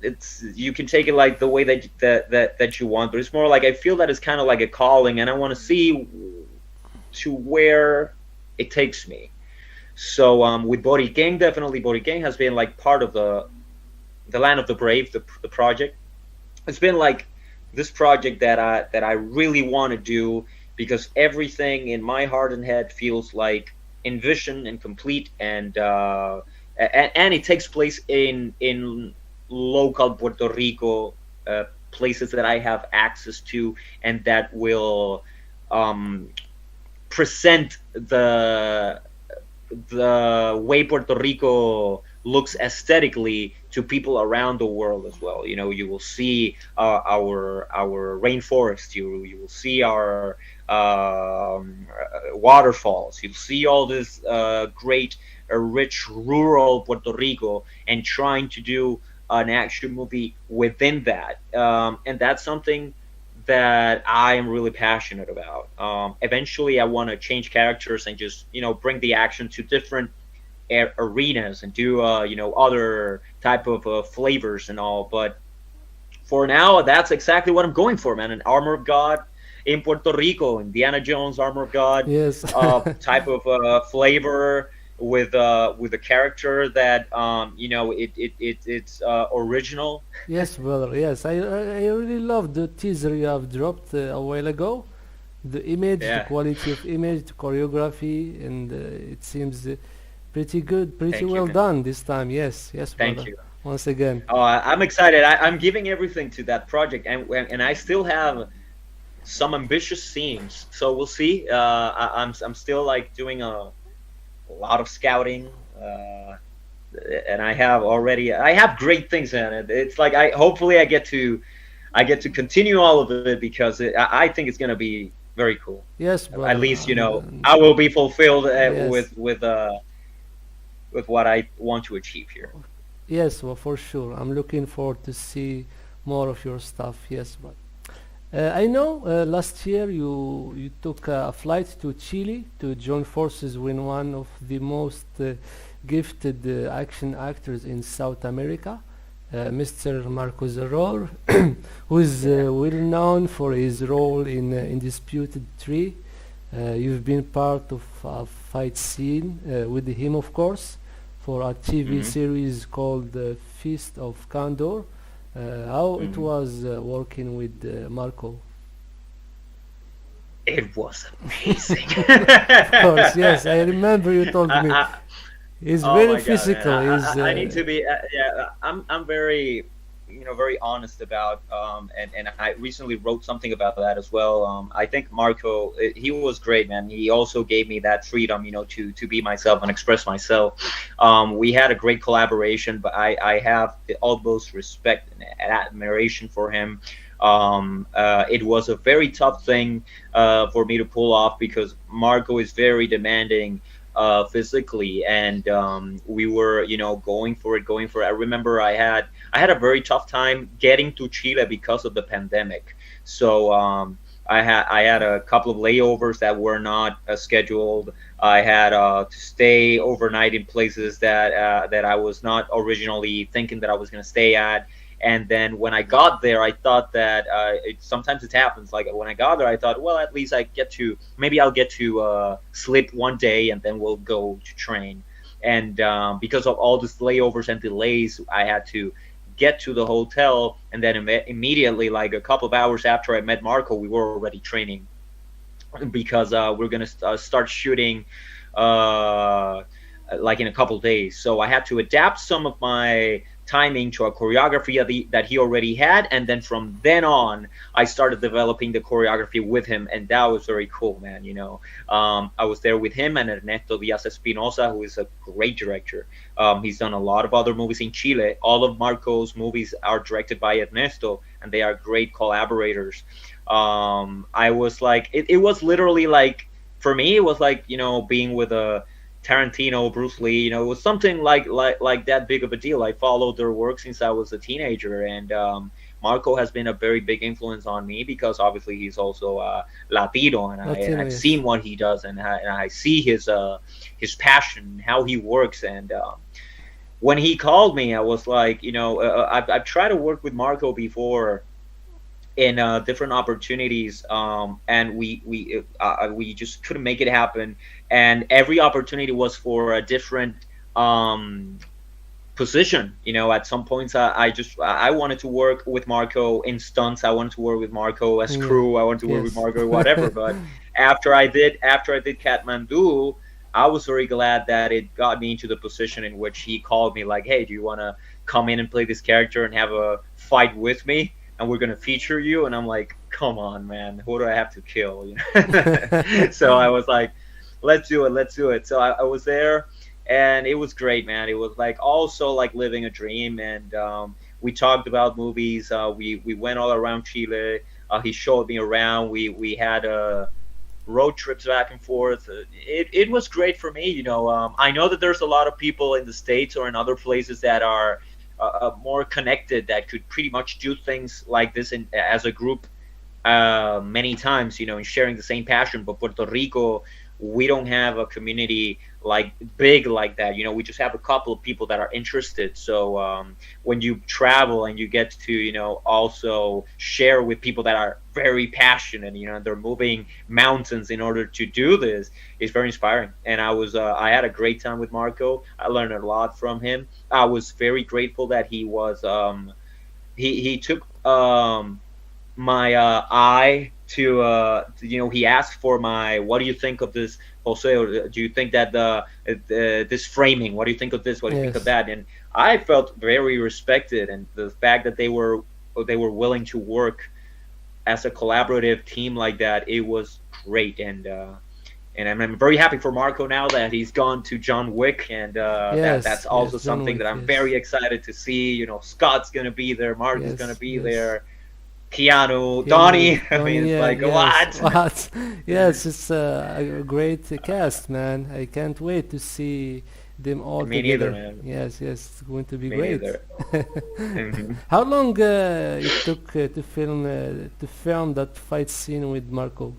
it's, you can take it like the way that you want, but it's more like I feel that it's kind of like a calling, and I want to see to where it takes me. So with Boriken, definitely Boriken has been like part of the Land of the Brave, the project. It's been like this project that I really want to do, because everything in my heart and head feels like envisioned and complete, and it takes place in local Puerto Rico, places that I have access to, and that will present the way Puerto Rico looks aesthetically to people around the world as well. You will see our rainforest. You will see our waterfalls. You'll see all this great, rich rural Puerto Rico, and trying to do an action movie within that. And that's something that I am really passionate about. Eventually, I want to change characters and just bring the action to different arenas and do other type of flavors and all. But for now, that's exactly what I'm going for, man. An Armor of God in Puerto Rico, Indiana Jones Armor of God, Yes. type of flavor with a character that it's original. Yes, brother. Yes, I really love the teaser you have dropped a while ago. The image, the Yeah. quality of image, the choreography, and it seems pretty good, pretty Thank you, well man. done this time. Yes, yes, Thank brother. you. Once again. Oh, I'm excited. I'm giving everything to that project, and I still have some ambitious scenes. So we'll see. I'm still like doing a lot of scouting, and I have great things in it. It's like hopefully I get to continue all of it, because I think it's gonna be very cool. Yes, At brother. least I will be fulfilled Yes. with what I want to achieve here. Yes, well, for sure. I'm looking forward to see more of your stuff. Yes, but I know last year you took a flight to Chile to join forces with one of the most gifted action actors in South America, Mr. Marco Zerror, who is Yeah. well known for his role in Undisputed 3. You've been part of a fight scene with him, of course, for a TV Hmm. series called Feast of Candor. How it Hmm. was working with Marco? It was amazing. Of course, yes, I remember you told me. I, He's oh very my God, man. physical. He's I need to be, yeah, I'm very, very honest about, and I recently wrote something about that as well. I think Marco, he was great, man. He also gave me that freedom, to be myself and express myself. We had a great collaboration, but I have the utmost respect and admiration for him. It was a very tough thing for me to pull off, because Marco is very demanding physically, and we were going for it. I remember I had a very tough time getting to Chile because of the pandemic. So I had a couple of layovers that were not scheduled. I had to stay overnight in places that I was not originally thinking that I was going to stay at. And then when I got there, I thought that sometimes it happens. Like when I got there, I thought, well, at least maybe I'll get to sleep one day, and then we'll go to train. And because of all these layovers and delays, I had to get to the hotel, and then immediately, like a couple of hours after I met Marco, we were already training, because we're gonna start shooting like in a couple days. So I had to adapt some of my timing to a choreography that he already had, and then from then on I started developing the choreography with him, and that was very cool, man. I was there with him and Ernesto Diaz Espinosa, who is a great director. He's done a lot of other movies in Chile. All of Marco's movies are directed by Ernesto, and they are great collaborators. I was like, it was literally like, for me, it was like, being with a Tarantino, Bruce Lee. It was something like that big of a deal. I followed their work since I was a teenager, and Marco has been a very big influence on me because obviously he's also Latino, and I've yes. seen what he does, and I see his passion, how he works, and when he called me, I was like, I've tried to work with Marco before in different opportunities, and we just couldn't make it happen, and every opportunity was for a different position. At some points I wanted to work with Marco in stunts, I wanted to work with Marco as crew, I wanted to work with Marco whatever. But after I did Kathmandu, I was very glad that it got me into the position in which he called me like, hey, do you want to come in and play this character and have a fight with me, and we're going to feature you? And I'm like, come on, man, who do I have to kill? So I was like, let's do it. So I was there, and it was great, man. It was like also like living a dream, and we talked about movies. We went all around Chile. He showed me around. We had road trips back and forth. It was great for me. I know that there's a lot of people in the States or in other places that are more connected, that could pretty much do things like this as a group many times, and sharing the same passion. But Puerto Rico, we don't have a community like big like that. We just have a couple of people that are interested. So when you travel and you get to also share with people that are very passionate, they're moving mountains in order to do this, it's very inspiring. And I had a great time with Marco. I learned a lot from him. I was very grateful that he was he took my eye to he asked for my, what do you think of this, Jose? Or do you think that this framing, what do you think of this, what do you think of that? And I felt very respected, and the fact that they were willing to work as a collaborative team like that, it was great. And I'm very happy for Marco now that he's gone to John Wick, and that's also something that I'm very excited to see. Scott's gonna be there, Mark is gonna be there, Keanu, Donnie. I mean, it's like, what? Yes, it's a great cast, man. I can't wait to see them all Me together. neither, man. Yes, it's going to be Me great. neither. How long it took to film that fight scene with Marco?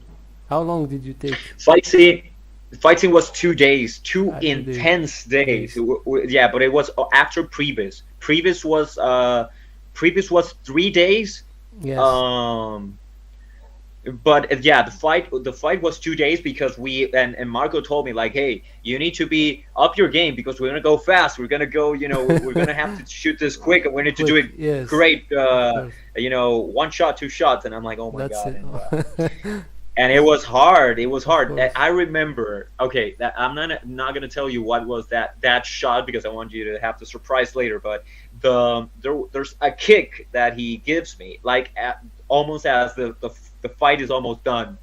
How long did you take? Fight scene was 2 days, two 2 days. intense days. Yeah, but it was after Previous. Previous was 3 days. Yes. But yeah, the fight was 2 days because and Marco told me like, hey, you need to be up your game because we're gonna go fast. We're gonna go, we're gonna have to shoot this quick, and we need to do it great. One shot, 2 shots, and I'm like, oh my god. And it was hard. It was hard. I remember. Okay, I'm not gonna tell you what was that shot because I want you to have the surprise later. But there's a kick that he gives me, like almost as the fight is almost done.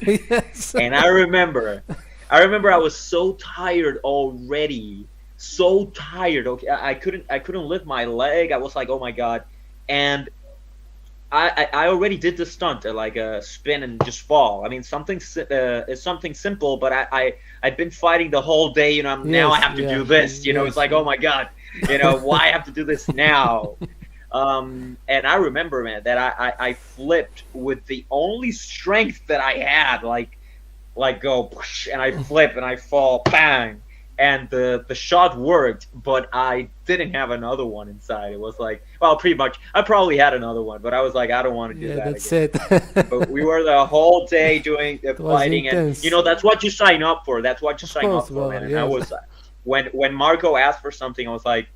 Yes. And I remember I was so tired already, so tired. Okay, I couldn't lift my leg. I was like, oh my god, and I already did the stunt, like a spin and just fall. I mean, it's something simple, but I'd been fighting the whole day. Now I have to do this. It's like, oh my god, why I have to do this now? And I remember, man, that I flipped with the only strength that I had, like go, and I flip and I fall, bang. And the shot worked, but I didn't have another one inside. It was like, well, pretty much, I probably had another one, but I was like, I don't want to do that that's again. it. But we were the whole day doing the fighting, intense. and that's what you sign up for. That's what you sign up for, Well, man. And yes. I was, when Marco asked for something, I was like,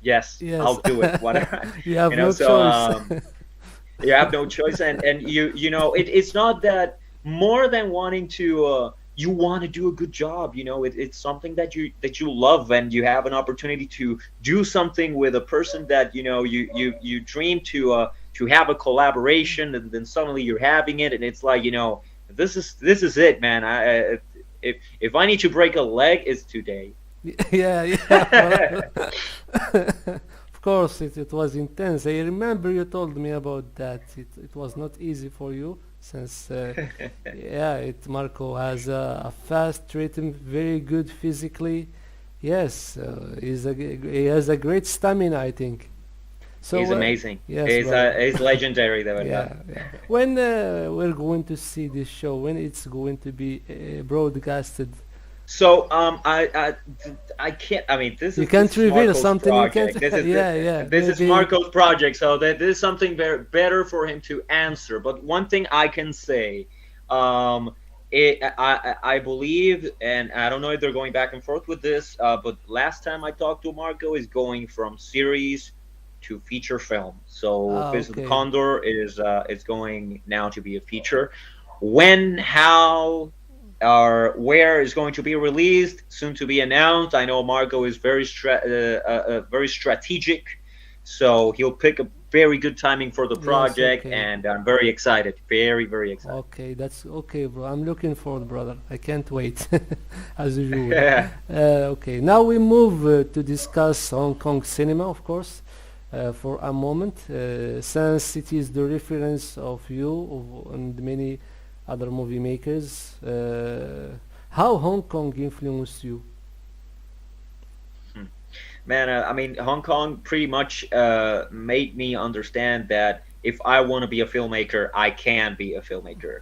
yes. I'll do it. Whatever. You have no choice. You have no choice, and it's not that more than wanting to you want to do a good job. It's something that you love, and you have an opportunity to do something with a person that you dream to have a collaboration, and then suddenly you're having it, and it's like, this is it, man. If I need to break a leg, it's today. Yeah, yeah. Well, of course, it was intense. I remember you told me about that. It was not easy for you since, yeah, Marco has a fast rhythm, very good physically. Yes, he has a great stamina, I think. He's So, amazing. yes, He's brother. he's legendary, though. Yeah, yeah. When we're going to see this show, when it's going to be broadcasted, So I can't. I mean, this you is this can't is reveal Marco's something. You can't. project. This is Yeah, yeah. this is Maybe. Marco's project. So that this is something better for him to answer. But one thing I can say, um, I believe, and I don't know if they're going back and forth with this. But last time I talked to Marco, is going from series to feature film. So Ah, Fist of the okay. Condor is going now to be a feature. When, how, or where is going to be released, soon to be announced. I know Marco is very strategic, so he'll pick a very good timing for the Yes, project, okay. and I'm very excited, very very excited. Okay, that's okay, bro. I'm looking forward, brother. I can't wait, as usual. Okay, now we move to discuss Hong Kong cinema, of course, for a moment, since it is the reference of you and many other movie makers. How Hong Kong influenced you? Man, I mean, Hong Kong pretty much made me understand that if I want to be a filmmaker, I can be a filmmaker.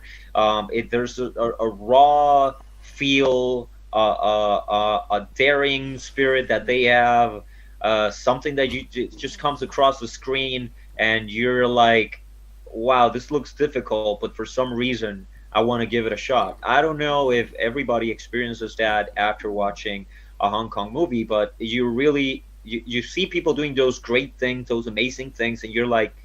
There's a raw feel, a daring spirit that they have, something that just comes across the screen, and you're like, wow, this looks difficult, but for some reason, I want to give it a shot. I don't know if everybody experiences that after watching a Hong Kong movie, but you see people doing those great things, those amazing things, and you're like,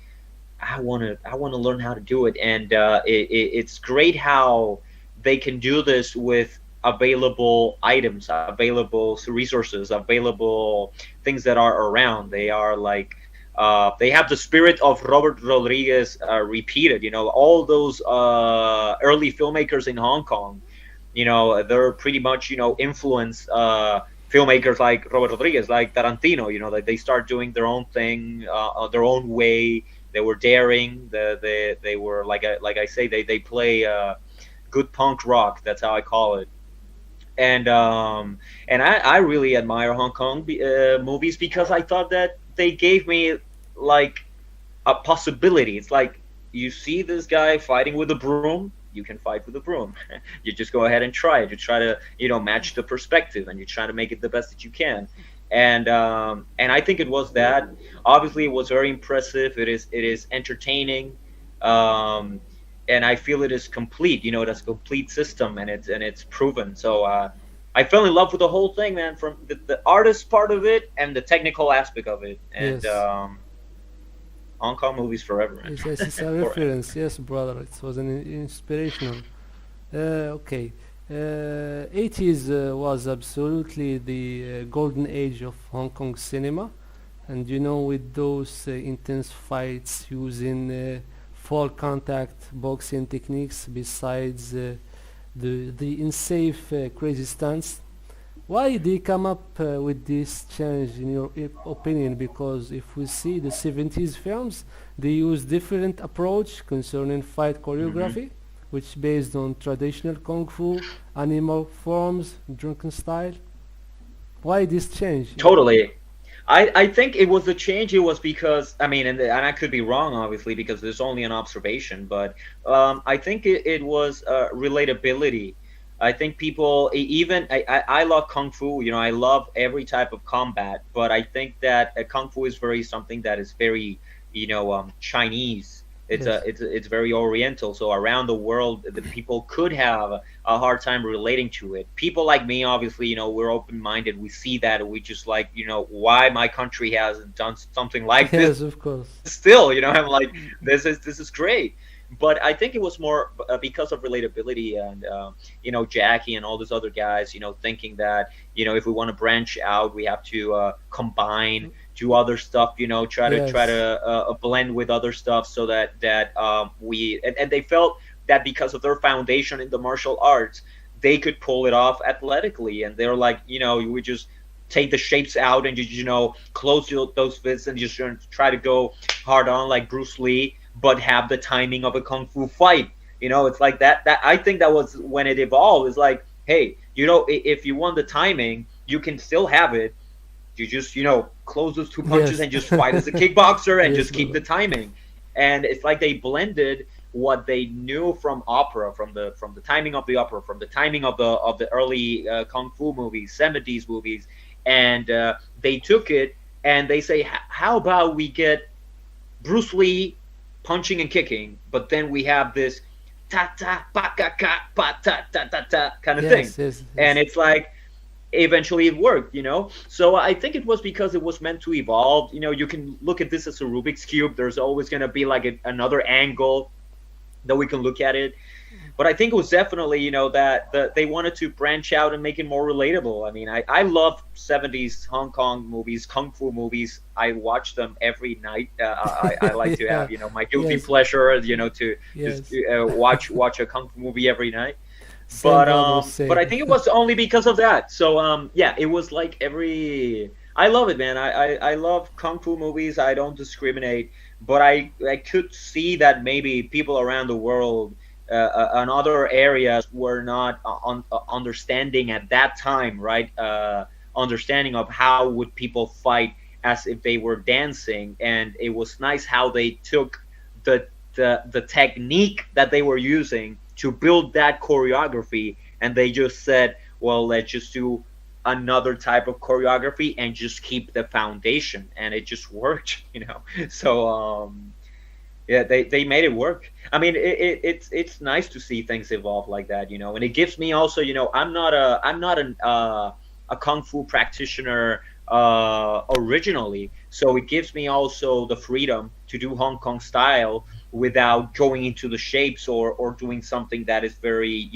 I want to learn how to do it, and it's great how they can do this with available items, available resources, available things that are around. They are like. They have the spirit of Robert Rodriguez repeated. All those early filmmakers in Hong Kong, they're pretty much influence filmmakers like Robert Rodriguez, like Tarantino. Like they start doing their own thing, their own way. They were daring. They were like I say, they play good punk rock. That's how I call it. And I really admire Hong Kong movies, because I thought that they gave me like a possibility. It's like, you see this guy fighting with a broom, you can fight with a broom. You just go ahead and try it. You try to match the perspective, and you try to make it the best that you can. And I think it was that. Obviously, it was very impressive. It is entertaining. Um, and I feel it is complete. It has a complete system, and it's proven. So I fell in love with the whole thing, man, from the artist part of it and the technical aspect of it. And Yes. Hong Kong movies forever, man. Yes, yes, it's a Forever. reference. Yes, brother. It was an inspirational. Okay. 80s was absolutely the golden age of Hong Kong cinema, and with those intense fights using full contact boxing techniques, besides the unsafe crazy stunts. Why they come up with this change in your opinion? Because if we see the 70s films, they use different approach concerning fight Hmm. choreography, which based on traditional kung fu, animal forms, drunken style. Why this change? Totally. I think it was the change. It was because, I mean, and I could be wrong, obviously, because there's only an observation, but I think it was relatability. I think people, even I love kung fu. I love every type of combat, but I think that kung fu is very something that is very, Chinese. Yes, It's very oriental. So around the world, the people could have a hard time relating to it. People like me, obviously, we're open minded. We see that, and we just like, why my country hasn't done something like this yes, of course. still. I'm like, this is great. But I think it was more because of relatability and Jackie and all those other guys, thinking that if we want to branch out, we have to combine, do other stuff, try to Yes, blend with other stuff, so that we and they felt that because of their foundation in the martial arts, they could pull it off athletically, and they're like, we just take the shapes out and just close those fists and just try to go hard on like Bruce Lee, but have the timing of a kung fu fight. It's like that. That I think that was when it evolved. It's like, hey, if you want the timing, you can still have it. You just close those two punches yes, and just fight as a kickboxer and yes, just keep brother. the timing. And it's like they blended what they knew from opera, from the timing of the opera, from the timing of the early kung fu movies, 70s movies, and they took it and they say, how about we get Bruce Lee punching and kicking, but then we have this ta ta pa ka ka pa ta ta ta ta kind of thing, Yes, yes, and yes. it's like eventually it worked. So I think it was because it was meant to evolve. You can look at this as a Rubik's cube. There's always going to be like another angle that we can look at it. But I think it was definitely, that they wanted to branch out and make it more relatable. I mean, I love 70s Hong Kong movies, kung fu movies. I watch them every night. I like to Yeah, have, my guilty yes, pleasure, to just yes. watch a kung fu movie every night. Same, But brother, but I same. think it was only because of that. So yeah, it was like every. I love it, man. I love kung fu movies. I don't discriminate, but I could see that maybe people around the world, and other areas, were not understanding at that time, right? Understanding of how would people fight as if they were dancing, and it was nice how they took the the technique that they were using to build that choreography, and they just said, well, let's just do another type of choreography and just keep the foundation, and it just worked. So yeah, they made it work. I mean, it's nice to see things evolve like that, and it gives me also, I'm not a kung fu practitioner originally, so it gives me also the freedom to do Hong Kong style without going into the shapes, or doing something that is very,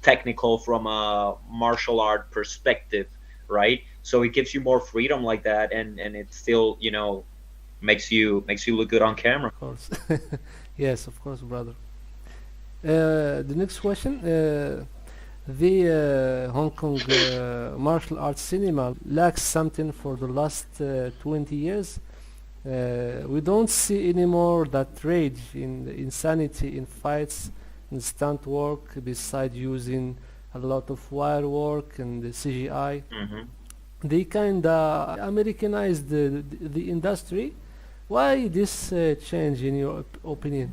technical from a martial art perspective, right? So it gives you more freedom like that, and it still, makes you look good on camera. Of course. Yes, of course, brother. The next question. The Hong Kong martial arts cinema lacks something for the last 20 years. We don't see anymore that rage in insanity in fights and stunt work, beside using a lot of wire work and the CGI. Hmm. They kinda Americanized the industry. Why this change in your opinion?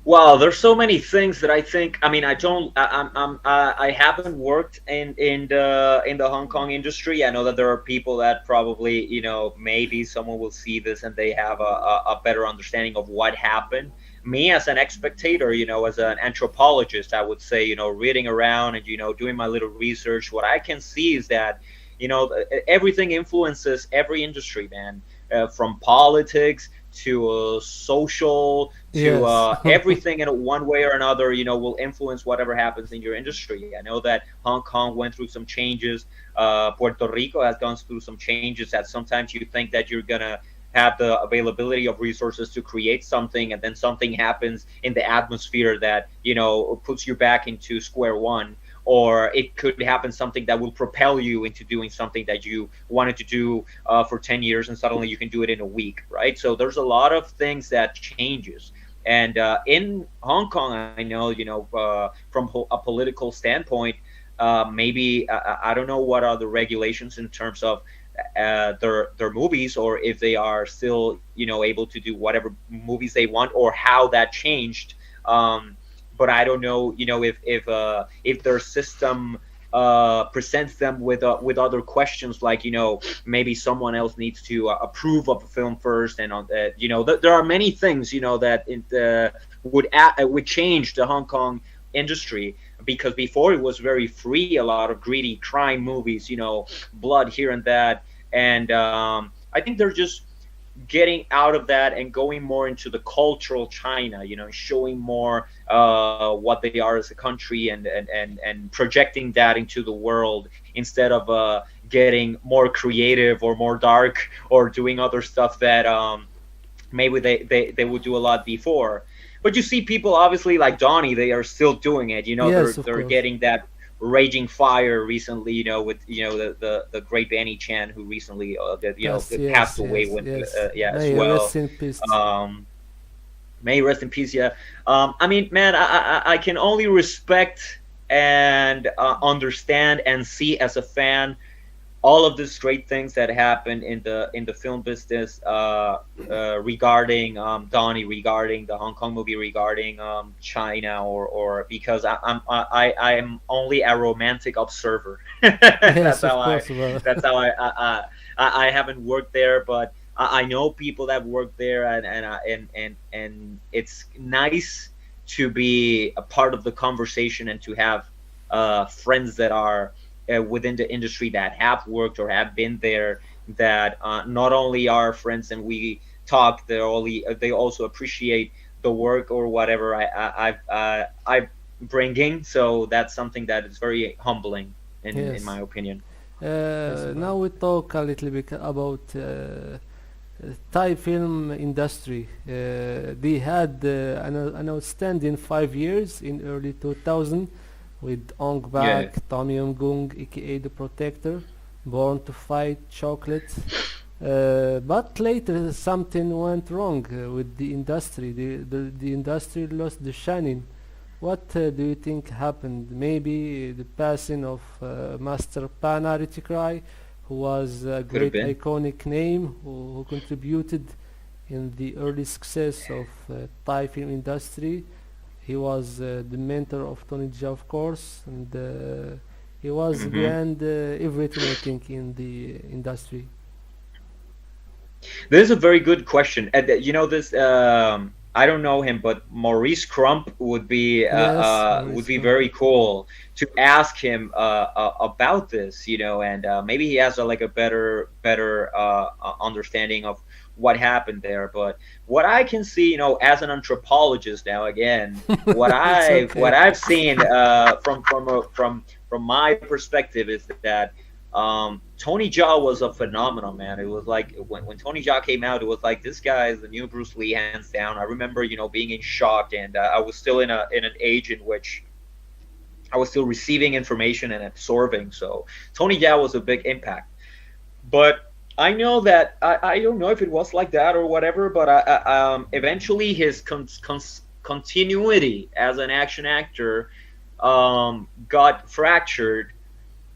Well, there's so many things that I think. I mean, I don't. I haven't worked in the Hong Kong industry. I know that there are people that probably, maybe someone will see this and they have a better understanding of what happened. Me, as an spectator, as an anthropologist, I would say, reading around and doing my little research, what I can see is that, everything influences every industry, man, from politics to social to Yes. everything in one way or another, will influence whatever happens in your industry. I know that Hong Kong went through some changes. Puerto Rico has gone through some changes that sometimes you think that you're gonna have the availability of resources to create something, and then something happens in the atmosphere that puts you back into square one. Or it could happen something that will propel you into doing something that you wanted to do for 10 years, and suddenly you can do it in a week, right? So there's a lot of things that changes. And in Hong Kong, I know, from a political standpoint, maybe I don't know what are the regulations in terms of their movies, or if they are still, able to do whatever movies they want, or how that changed. But I don't know, if their system presents them with other questions, like, maybe someone else needs to approve of a film first, and on there are many things, that would change the Hong Kong industry, because before it was very free, a lot of greedy crime movies, blood here and that, and I think they're just getting out of that and going more into the cultural China, showing more what they are as a country, and projecting that into the world, instead of getting more creative or more dark, or doing other stuff that maybe they would do a lot before. But you see people obviously like Donnie, they are still doing it. Yes, of They're course. getting that raging fire recently. With the great Benny Chan, who recently Yes, passed yes, away, yes, when yes. yeah, as May he well. rest in peace. Um, May he rest in peace. Yeah. I mean, man, I can only respect and understand and see as a fan all of these great things that happened in the film business, regarding Donnie, regarding the Hong Kong movie, regarding China, or because I am only a romantic observer. Yes, that's of how I course, brother. that's how I haven't worked there, but I know people that work there, and it's nice to be a part of the conversation, and to have friends that are within the industry, that have worked or have been there, that not only are friends and we talk, they also appreciate the work or whatever I bringing. So that's something that is very humbling, in Yes. my opinion. Uh, Yes, now brother. we talk a little bit about Thai film industry. They had an outstanding 5 years in early 2000 with Ong Yeah. Bak, Tom Yum Goong, aka The Protector, Born to Fight, Chocolate. But later something went wrong with the industry. The industry lost the shining. What do you think happened? Maybe the passing of Master Pana Ritikrai, who was a Could have great been. iconic name who contributed in the early success of Thai film industry. He was the mentor of Tony Jaa, of course, and he was Hmm. behind everything, I think, in the industry. This is a very good question. This. I don't know him, but Maurice Crump Yes, would Maurice be Crump. very cool to ask him about this. And maybe he has like a better understanding of what happened there. But what I can see, as an anthropologist now, again, It's what okay. I've seen from my perspective is that Tony Jaa was a phenomenon, man. It was like when Tony Jaa came out, it was like, this guy is the new Bruce Lee, hands down. I remember, being in shock, and I was still in an age in which I was still receiving information and absorbing. So Tony Jaa was a big impact. But I know that I don't know if it was like that or whatever. But eventually his continuity as an action actor got fractured,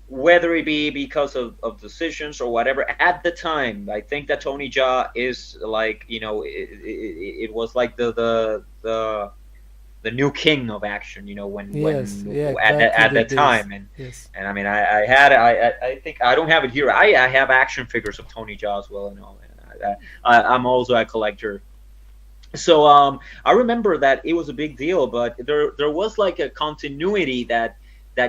whether it be because of decisions or whatever. At the time, I think that Tony Jaa is like, it was like the new king of action, Yes, when yeah, at back in at the that days. time. and Yes. and I mean, I think I don't have it here. I have action figures of Tony Jaa as well, and all. And I'm also a collector. So I remember that it was a big deal, but there was like a continuity that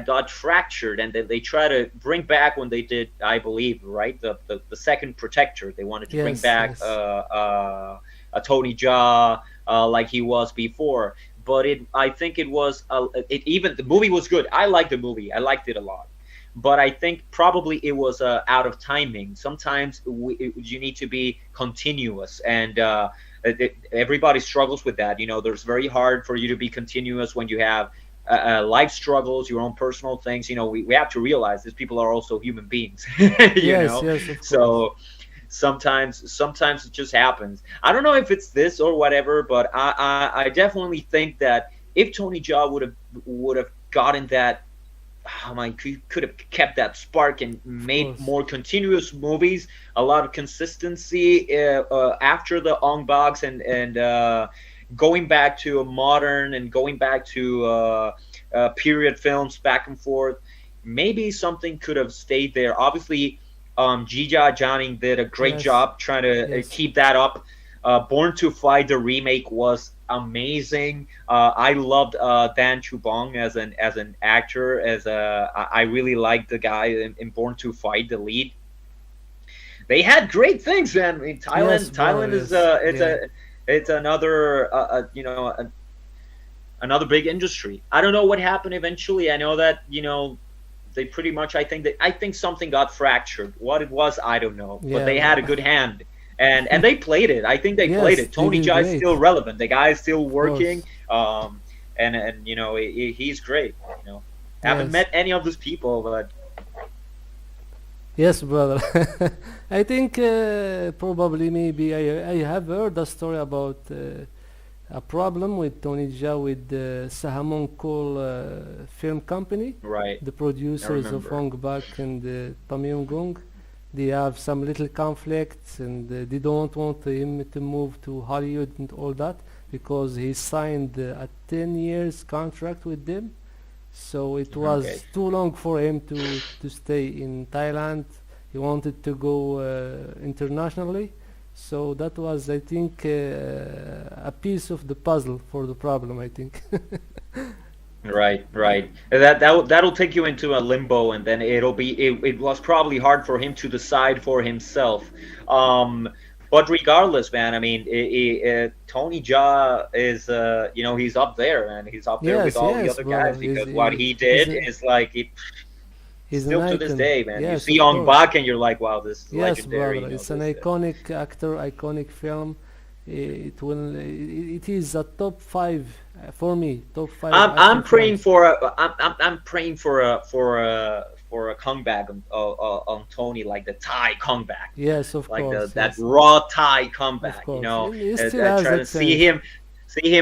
got fractured, and then they try to bring back when they did, I believe, right, the second Protector. They wanted to bring Yes, back yes. a Tony Jaa, like he was before. But I think it was even the movie was good. I liked the movie. I liked it a lot. But I think probably it was out of timing. Sometimes you need to be continuous, and everybody struggles with that. There's very hard for you to be continuous when you have life struggles, your own personal things. We have to realize these people are also human beings. you Yes, know, yes, of course. so sometimes it just happens. I don't know if it's this or whatever, but I definitely think that if Tony Jaa would have gotten that, oh my, could have kept that spark and Of made course. more continuous movies, a lot of consistency after the Ong Baks, and going back to a modern, and going back to period films, back and forth. Maybe something could have stayed there. Obviously, Jija Johnning did a great Yes, job trying to yes. keep that up. Born to Fight, the remake, was amazing. I loved Dan Chubong as an actor. I really liked the guy in Born to Fight, the lead. they had great things, man. I mean, Yes, Thailand brother. is Yes. Yeah. it's another another big industry. I don't know what happened eventually. I know that they pretty much. I think something got fractured. What it was, I don't know. But Yeah. they had a good hand, and they played it. I think they played Yes, it. they Tony did Jaa is great. still relevant. The guy is still Of working. course. And he's great. Haven't Yes. met any of those people, but Yes, brother. I think probably maybe I have heard a story about a problem with Tony Jaa with the Sahamonkol film company, right. the I producers of remember. Hong Bak and Tom Yum Gong. They have some little conflicts and they don't want him to move to Hollywood and all that because he signed a 10 years contract with them, so it Okay. was too long for him to stay in Thailand. He wanted to go internationally, so that was, I think, a piece of the puzzle for the problem, I think. Right, right. That'll take you into a limbo, and then it was probably hard for him to decide for himself. Um, but regardless, man, I mean, Tony Jaa is he's up there, and he's up there with Yes, all the yes, other guys brother. because what he He's, did is like he's an still to this icon. day, man. You Yes, see of Ong course. Bak, and you're like, wow, this is Yes, legendary. brother. It's an This. iconic actor, iconic film. It is a top five for me. Top five I'm action praying films. for I'm praying for a comeback on Tony, like the Thai comeback, Yes, of like the course. that Yes, raw Thai of comeback. course. And he still I has try to that see chance. him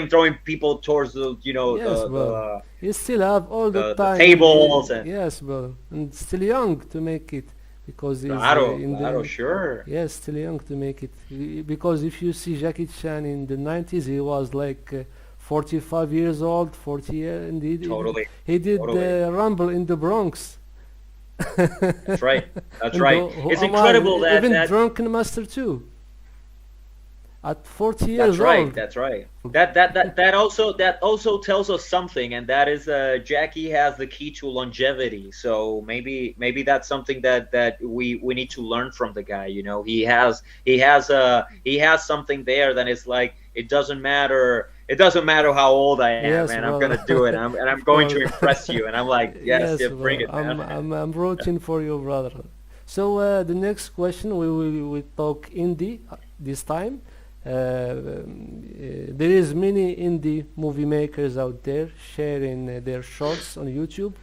throwing people towards the Yes, brother. You still have all the the time. tables and Yes, brother. And still young to make it because he's claro, in claro, the. sure, Yes, still young to make it. Because if you see Jackie Chan in the 90s, he was like 45 years old, 40 years, and totally, he did totally. Rumble in the Bronx. That's right, that's And right. It's Omar, incredible that even that Drunken Master too, at 40 That's years right. old. That's right. That also tells us something, and that is Jackie has the key to longevity. So maybe that's something that we need to learn from the guy. He has something there that is like it doesn't matter. It doesn't matter how old I am, Yes, man. I'm gonna brother. do it. I'm Of going to course. impress you, and I'm like, yes, Yes, yeah, bring brother. it, man. I'm rooting for you, brother. So the next question we talk indie this time. There is many indie movie makers out there sharing their shorts on YouTube.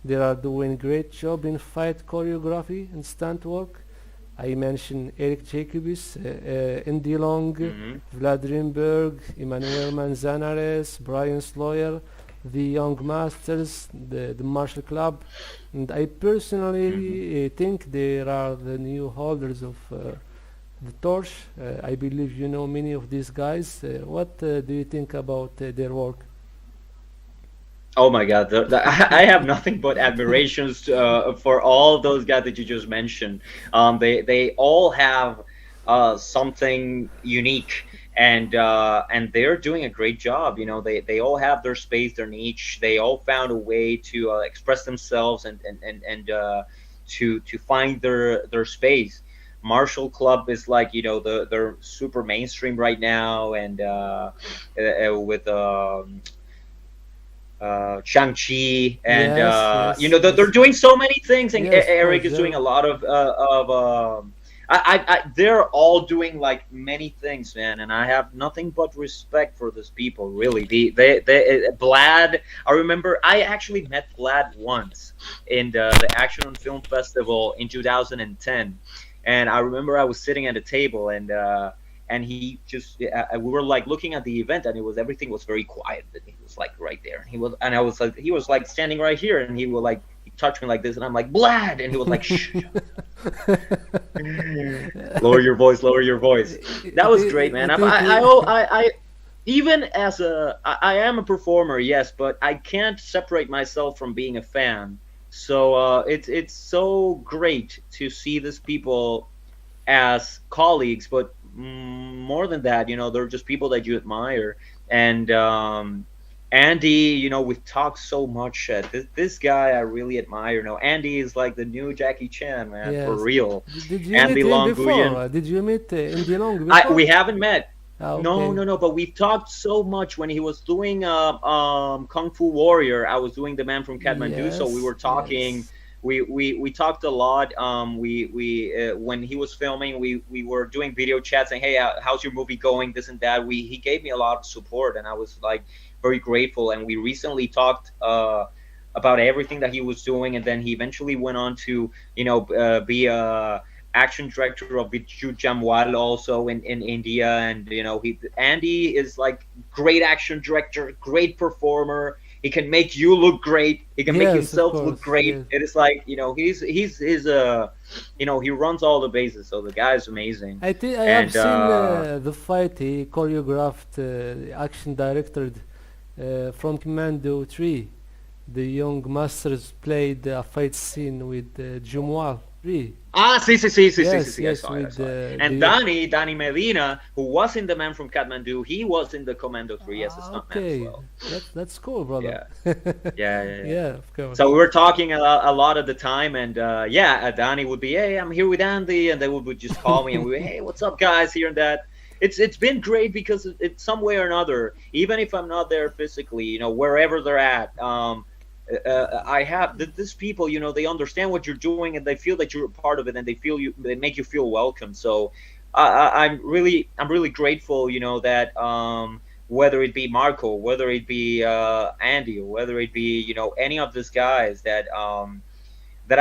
They are doing great job in fight choreography and stunt work. I mentioned Eric Jacobus, Indy Long, Hmm. Vlad Rimberg, Emmanuel Manzanares, Brian Sloyer, the Young Masters, the Martial Club, and I Hmm. personally think they are the new holders of the torch. I believe you know many of these guys. What do you think about their work? Oh my God, I have nothing but admirations for all those guys that you just mentioned. They all have something unique, and they're doing a great job. They all have their space, their niche. They all found a way to express themselves and to find their space. Martial Club is like they're super mainstream right now, and with Shang-Chi, and Yes, yes, they're yes, doing so many things, and yes. Of course, Eric is doing a lot they're all doing like many things, man, and I have nothing but respect for these people. Really, Vlad. I remember I actually met Vlad once in the Action on Film Festival in 2010, and I remember I was sitting at a table and he just we were like looking at the event, and everything was very quiet, and he was like right there, and I was like, he was like standing right here, and he was like, he touched me like this, and I'm like, Vlad, and he was like, shh, lower your voice. That was great, man. I even as I am a performer, yes, but I can't separate myself from being a fan. So it's so great to see these people as colleagues, but more than that, they're just people that you admire, and Andy, we've talked so much. This guy I really admire. Andy is like the new Jackie Chan, man, for Yes. real. Did you Andy meet him Long before? Nguyen. Did you meet Indy Long before? We haven't met. Ah, No, okay. no, no. But we've talked so much when he was doing Kung Fu Warrior. I was doing the Man from Kathmandu, so we Yes, were talking. yes. We talked a lot. We when he was filming, we were doing video chats saying, "Hey, how's your movie going?" This and that. He gave me a lot of support, and I was like very grateful. And we recently talked about everything that he was doing, and then he eventually went on to be a action director of Bichu Jamwal also in India. And Andy is like great action director, great performer. He can make you look great. He can make Yes, of himself look course. great. Yes. It is like he runs all the bases. So the guy is amazing. I think I have And seen the fight he choreographed, the action director from Commando 3. The young masters played a fight scene with Jumwal 3. See. I Yes, saw it. I with saw it. And the Danny Medina, who was in the Man from Kathmandu, he was in the Commando 3 as a stuntman as okay. well. That's cool, brother. Yeah. Yeah. Yeah, of course. So we were talking a lot at the time, and Danny would be, "Hey, I'm here with Andy," and they would just call me, and we, "Hey, what's up, guys?" Here and that. It's been great because it's some way or another, even if I'm not there physically, wherever they're at. I have these people, they understand what you're doing, and they feel that you're a part of it, and they make you feel welcome. So I'm really grateful, that whether it be Marco, whether it be Andy, or whether it be any of these guys that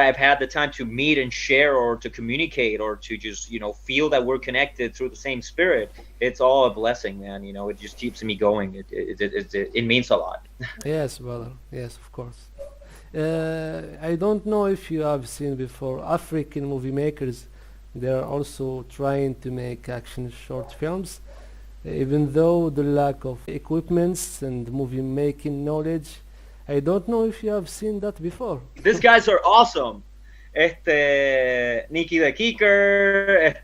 I've had the time to meet and share, or to communicate, or to just feel that we're connected through the same spirit. It's all a blessing, man. It just keeps me going. It means a lot. Yes, brother. Yes, of course. I don't know if you have seen before African movie makers. They are also trying to make action short films, even though the lack of equipments and movie making knowledge. I don't know if you have seen that before. These guys are awesome. Nikki the Keeker.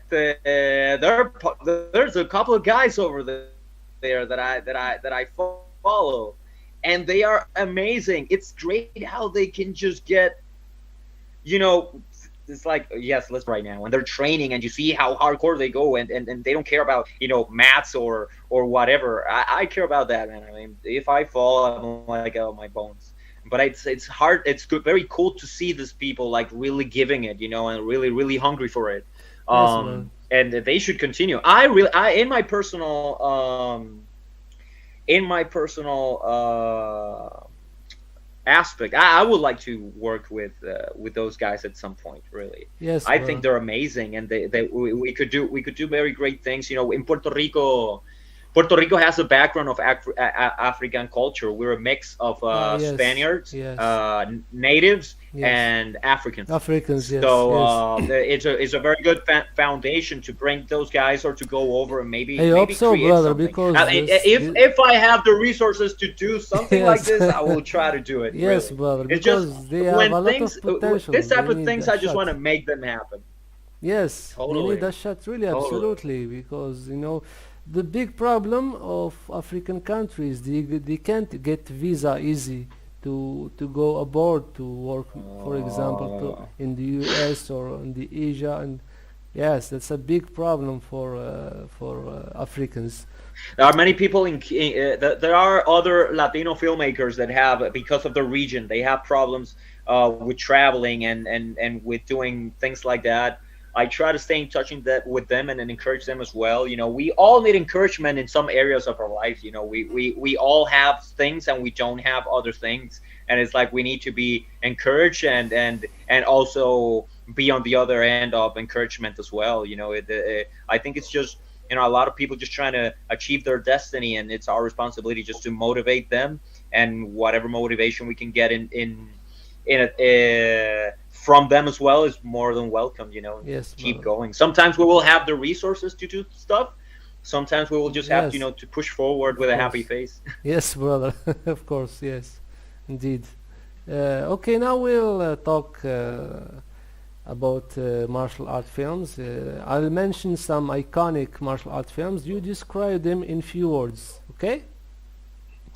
There's a couple of guys over there that I follow, and they are amazing. It's great how they can just get, it's like, yes, let's right now, and they're training, and you see how hardcore they go, and they don't care about mats or whatever. I care about that, man. I mean, if I fall, I'm like, oh, my bones. But it's hard. It's good, very cool to see these people like really giving it, and really really hungry for it. Yes, man. And they should continue. I in my personal aspect, I would like to work with those guys at some point. Really, Yes, I brother. think they're amazing, and we could do very great things. In Puerto Rico has a background of African culture. We're a mix of Yes, Spaniards, yes, natives, yes. and Africans. Africans, yes, So yes. it's a very good foundation to bring those guys, or to go over and maybe I hope so, create brother, something. because I mean, this, if I have the resources to do something like yes, this, I will try to do it. yes, Really, brother, it's just because they have a when lot things, of potential. this type They of need things, a I just shot. want to make them happen. Yes, they Totally, need a shot, really, totally. absolutely, because the big problem of African countries, they can't get visa easy to go abroad to work, for example, Oh. in the US or in the Asia, and yes, that's a big problem for Africans. There are many people there are other Latino filmmakers that have, because of the region, they have problems with traveling and with doing things like that. I try to stay in touch with them, and encourage them as well. We all need encouragement in some areas of our life. We all have things, and we don't have other things, and it's like we need to be encouraged, and also be on the other end of encouragement as well. I think it's just a lot of people just trying to achieve their destiny, and it's our responsibility just to motivate them, and whatever motivation we can get from them as well is more than welcome. Yes, Keep brother. going. Sometimes we will have the resources to do stuff. Sometimes we will just have Yes, to push forward with of a happy course. face. Yes, brother. Of course, yes, indeed. Okay, now we'll talk about martial art films. I'll mention some iconic martial art films. You describe them in few words, okay?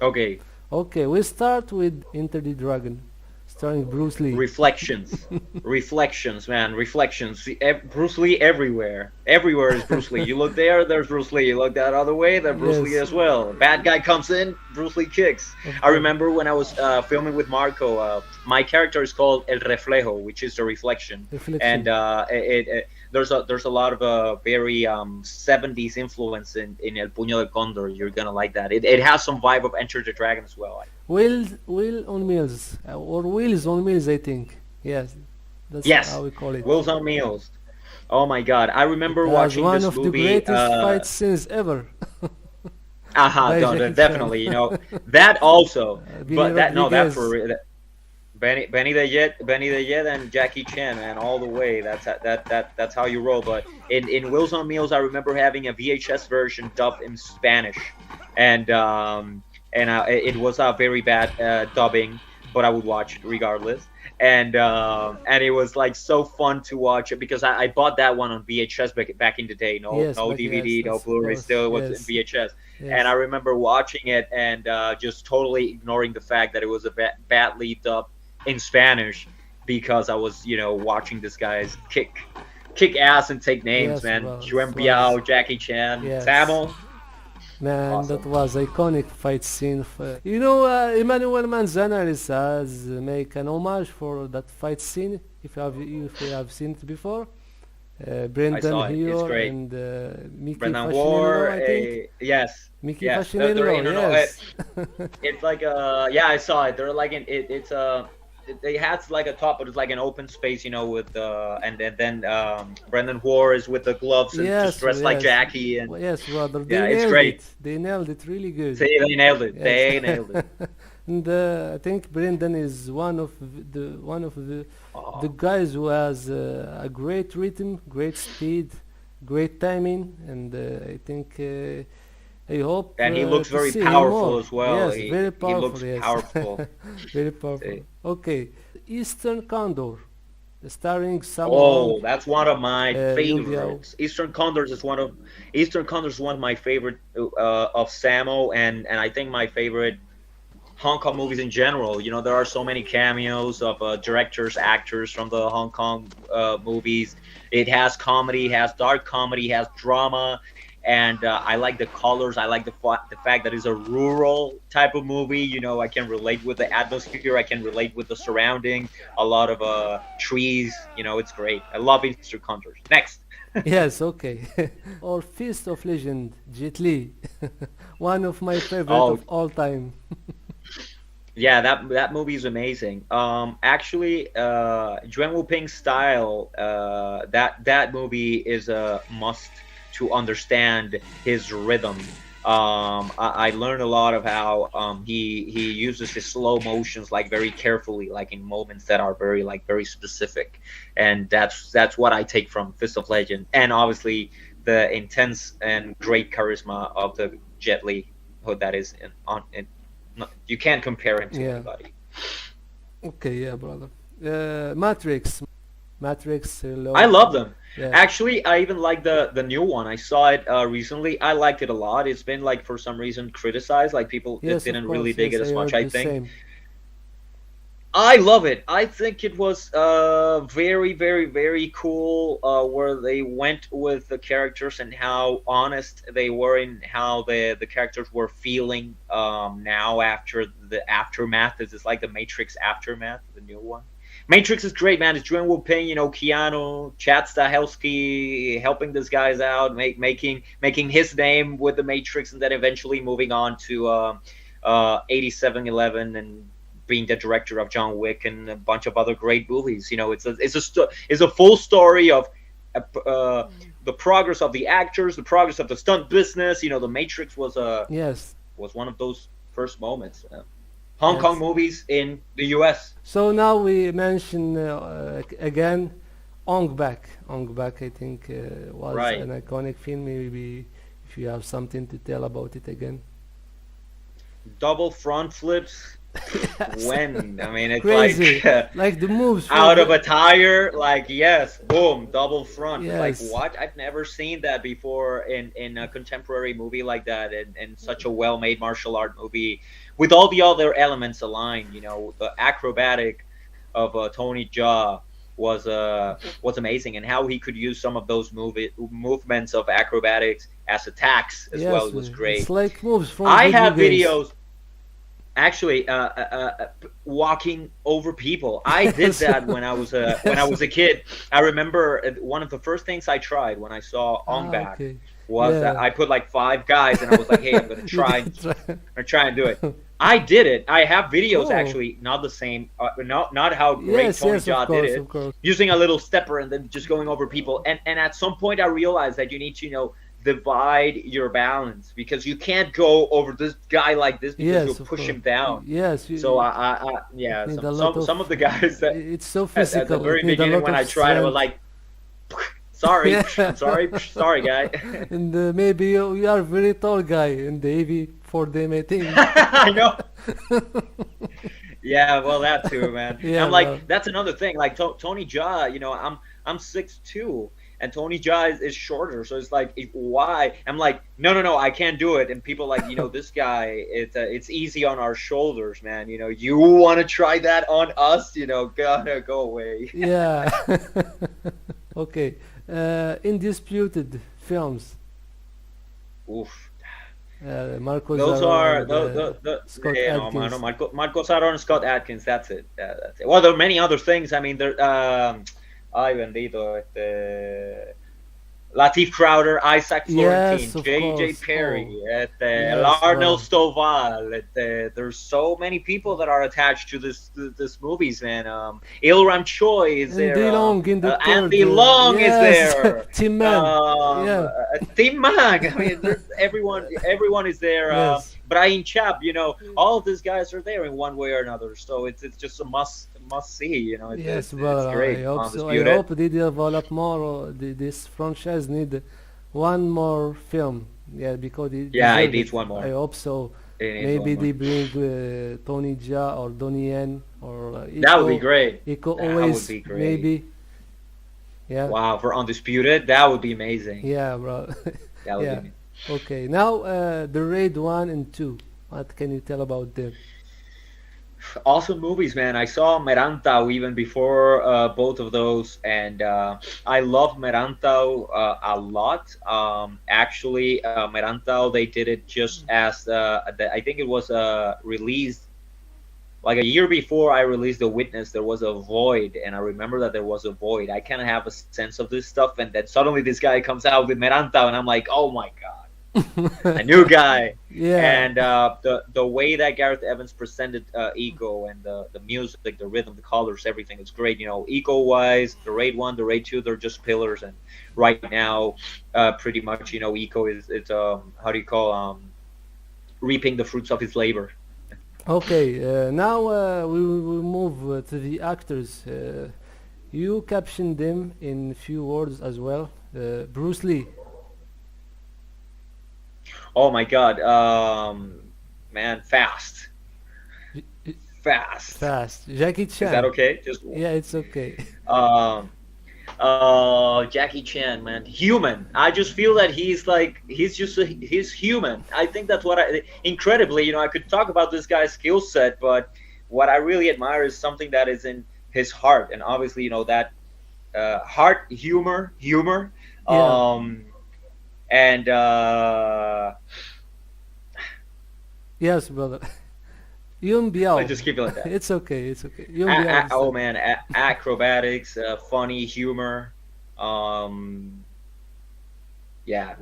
Okay. Okay, we start with Enter the Dragon, starring Bruce Lee. Reflections, reflections, man, reflections. See, Bruce Lee everywhere. Everywhere is Bruce Lee. You look there, there's Bruce Lee. You look that other way, there's Bruce Lee Yes, as well. Bad guy comes in, Bruce Lee kicks. of I course. remember when I was filming with Marco. My character is called El Reflejo, which is the reflection, and Reflection. there's a lot of very 70s influence in El Puño del Condor. You're gonna like that. It has some vibe of Enter the Dragon as well. Wheel on Wheels, or Wheels on Wheels, I think. Yes, that's how Yes, we call it. Wheels on Meals. Oh my God, I It remember has watching one this of the movie. greatest fight scenes ever Aha, by no, Jackie Chan. definitely, that also, Billy but that no, that Rodriguez. for Benny the Jet, and Jackie Chan, and all the way. That's how you roll. But in Wheels on Meals, I remember having a VHS version dubbed in Spanish, and it was a very bad dubbing, but I would watch it regardless. And it was like so fun to watch it because I bought that one on VHS back in the day. Yes, No but yes, DVD, no that's of Blu-ray. course. Still, it was in Yes, VHS. And I yes, remember watching it and just totally ignoring the fact that it was a badly dubbed in Spanish because I was, watching this guy's kick ass and take names, yes, man. well, Yuan it was. Biao, Jackie Chan, Yes. Samo, Man, that awesome. was iconic fight scene. Emmanuel Manzanares has make an homage for that fight scene. If you have seen it before, I Brendan saw it. It's Hero great. and Mickey Brendan Facchinello, War, I think. yes, Mickey yes. They're Facchinello, in an, yes. it's like yeah, I saw it. They're like it's they had like a top, but it's like an open space, with and then Brendan War is with the gloves and just Yes, dressed like yes, Jackie, and yes, brother. yeah, They it's nailed great. it. They nailed it really good. See, they nailed it. Yes. They nailed it. And I think Brendan is one of the Oh, guys who has a great rhythm, great speed, great timing, and I think I hope and he looks to very see him powerful more. as well. Yes, very He powerful. looks Yes, powerful. very powerful. See. Okay, Eastern Condor, starring Sammo Hung, Oh, that's one of my Liu Biao. favorites. Eastern Condors is one of my favorite of Samo, and I think my favorite Hong Kong movies in general. There are so many cameos of directors, actors from the Hong Kong movies. It has comedy, has dark comedy, has drama, and I like the colors. I like the fact that it's a rural type of movie. I can relate with the atmosphere. I can relate with the surrounding. A lot of trees. It's great. I love Eastern Contours. Next. Yes, okay. Or Fist of Legend, Jet Li, one of my favorite Oh, of all time. yeah, that movie is amazing. Actually, Juan Wu Ping's style, that movie is a must to understand his rhythm. I learned a lot of how he uses his slow motions like very carefully, like in moments that are very specific, and that's what I take from Fist of Legend, and obviously the intense and great charisma of the Jet Li, who that is you can't compare him to Yeah. anybody. Okay, yeah, brother. Matrix. Matrix, I hello. love them. Yeah. Actually, I even like the new one. I saw it recently. I liked it a lot. It's been like for some reason criticized. Like people that Yes, of didn't really course. dig Yes, it I as much. heard I the think same. I love it. I think it was very very cool where they went with the characters and how honest they were in how the characters were feeling now after the aftermath. This is like the Matrix aftermath, the new one. Matrix is great, man. It's Juan Wu Ping, Keanu, Chad Stahelski helping these guys out, making his name with the Matrix, and then eventually moving on to 8711 and being the director of John Wick and a bunch of other great movies. It's a full story of the progress of the actors, the progress of the stunt business. The Matrix Yes, was one of those first moments. Hong Kong yes. movies in the U.S. So now we mention again Ong Bak. Ong Bak, I think, was Right. an iconic film. Maybe if you have something to tell about it again. Double front flips. Yes. When? I mean, it's Crazy. like Like the moves from out of the, a tire. Like, yes, boom, double front. Like, yes. what? I've never seen that before in a contemporary movie like that, and such a well-made martial art movie with all the other elements aligned. The acrobatic of Tony Jaa was amazing, and how he could use some of those movements of acrobatics as attacks as well. Yes, It was it's great. like moves from I video have games. videos actually walking over people. I did Yes. that when I was a kid. I remember one of the first things I tried when I saw On Ah, Back okay. was that Yeah. I put like 5 guys, and I was like, hey, I'm gonna You try can try. and try and do it. I did it. I have videos Oh. actually, not the same, not how great Yes, Tony yes, of Jaa did course, it, of course. using a little stepper and then just going over people. And at some point, I realized that you need to divide your balance, because you can't go over this guy like this, because Yes, you'll of push course. him down. Yes, So yeah, need a lot some of. of the guys that It's so at the physical. It very need a beginning lot when of I tried, I was strength. like, sorry, Yeah. I'm sorry, sorry, guy. And maybe you are very tall guy and heavy for them, I think. I know. Yeah, well, that too, man. Yeah, I'm well, like, that's another thing. Like Tony Jaa, I'm 6'2", and Tony Jaa is shorter, so it's like, why? I'm like, no, I can't do it. And people like, this guy, it's easy on our shoulders, man. You want to try that on us? Gotta go away. yeah. Okay. Indisputed films. Oof. Marco Those Zaro are and the Scott yeah, no, Adkins. Marco Saro and Scott Atkins. That's it. That's it. Well, there are many other things. I mean, there. Ay, bendito. Lateef Crowder, Isaac Florentine, Yes, of J.J. course. Perry, Oh, yes, Arnold well, Stovall. There's so many people that are attached to this movies, man. Ilram Choi is and there. DeLong in the third. Andy Long is Yes, there. Tim Man. Yeah. Tim Mag. I mean, everyone is there. Yes. Brian Chap. All of these guys are there in one way or another. So it's just a must see. Yes, It's well, great. I hope so. I Undisputed. hope they develop more. This franchise need one more film. Yeah, because it Yeah, it deserve needs it. one more. I hope so. It needs Maybe one they more. bring Tony Jaa or Donnie Yen or That would be great. Iko That would always be great. maybe. Yeah. Wow, for Undisputed, that would be amazing. Yeah, bro. That would Yeah. be Okay. Now the Raid 1 and 2. What can you tell about them? awesome movies, man. I saw Merantau even before both of those, and I love Merantau a lot. Actually, Merantau, they did it just as I think it was released like a year before I released The Witness. There was a void, and I remember that there was a void. I kind of have a sense of this stuff, and then suddenly this guy comes out with Merantau, and I'm like, oh my god, a new guy. Yeah. And the way that Gareth Evans presented Eco, and the music, the rhythm, the colors, everything is great. Eco wise, the Raid 1, the Raid 2, they're just pillars. And right now, pretty much, Eco is how do you call reaping the fruits of his labor. Okay, now we will move to the actors. You captioned them in few words as well. Bruce Lee. Oh my god, man, fast. Jackie Chan. Is that okay? Just Yeah, it's okay. Jackie Chan, man, human. I just feel that he's human. I think that's what incredibly, I could talk about this guy's skill set, but what I really admire is something that is in his heart, and obviously, that heart, humor, Yeah. and Yes, brother. Yun Biao. I just keep it like that. It's okay. It's okay. Yun Biao. Oh man, acrobatics, funny humor, yeah,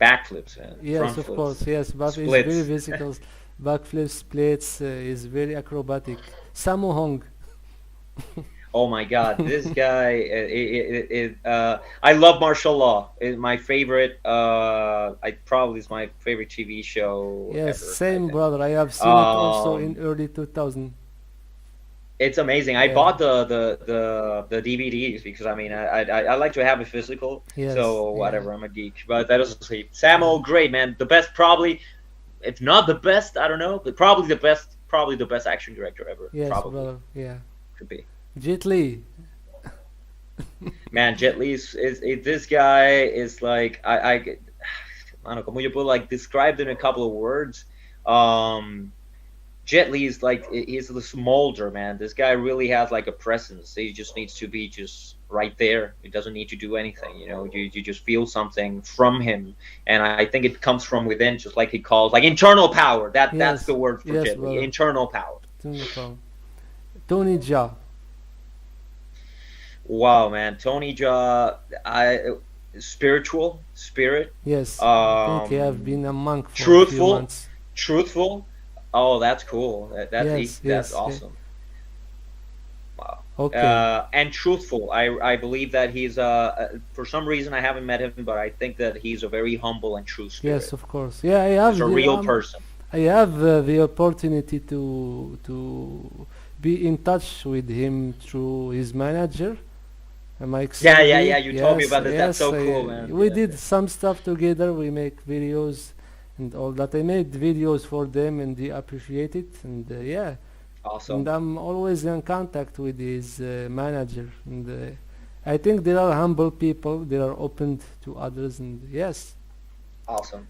backflips, man. Yes, front of flips, course. Yes, but it's splits. very physical. Backflips, splits is very acrobatic. Sammo Hung. Oh my God, this guy! I love martial law. It's my favorite. It's my favorite TV show. Yes, ever, I same think. brother. I have seen it also in Um, early 2000. It's amazing. I Yeah. bought the DVDs because I like to have it physical. Yes, So yeah. whatever, I'm a geek. But that is sweet. Sammo, great man. The best, probably, if not the best, I don't know, but probably the best action director ever. Yes, Probably brother. Yeah. could be. Jet Li. Man, Jet Li is this guy is like I don't know, como yo puedo like describe it in a couple of words. Jet Li is like he's the smolder, man. This guy really has like a presence. He just needs to be just right there. He doesn't need to do anything. You just feel something from him, and I think it comes from within, just like he calls like internal power. That's the Yes, word for yes, Jet Li. brother. Internal power. Tony Jaa. Tony Jaa. Wow, man. Tony Jaa, I spiritual spirit, Yes, I think he have um, been a monk for a few truthful, months. truthful. Oh, that's cool. Yes, That's yes. awesome. Wow. Okay. And truthful. I believe that he's for some reason I haven't met him, but I think that he's a very humble and true Yes, spirit. of course. Yeah, He's a real person. I have the opportunity to be in touch with him through his manager, Mike Yeah, yeah, Sylvie. yeah. You told me Yes, about this. That's yes. so cool, man. We Yeah, did yeah. some stuff together. We make videos and all that. I made videos for them and they appreciate it. And yeah, and Awesome. I'm always in contact with his manager. And I think they are humble people. They are open to others. And yes. Awesome.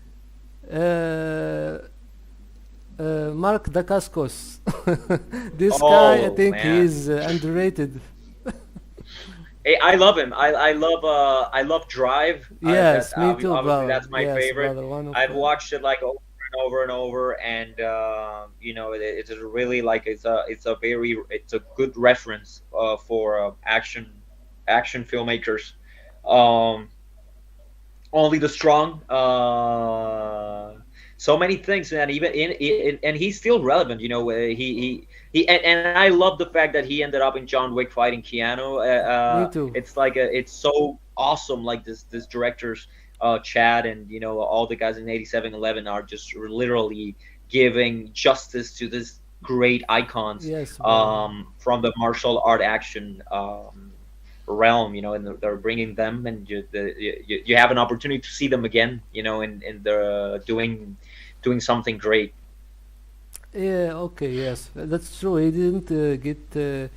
Uh, Mark Dacascos. This guy, I Oh think he man. is underrated. Hey, I love him. I love Drive. Yes, me too, Obviously brother. that's my Yes, favorite. brother. One of I've watched it like over and over and over, and it's a really like it's a good reference for action filmmakers. Um, Only the strong. So many things, man. Even and he's still relevant. And I love the fact that he ended up in John Wick fighting Keanu. me too. It's like it's so awesome. Like this director's Chad and all the guys in 8711 are just literally giving justice to this great icons Yes, brother. from the martial art action realm, and they're bringing them, and you have an opportunity to see them again, in the doing something great. Yeah, okay, yes, that's true. He didn't get the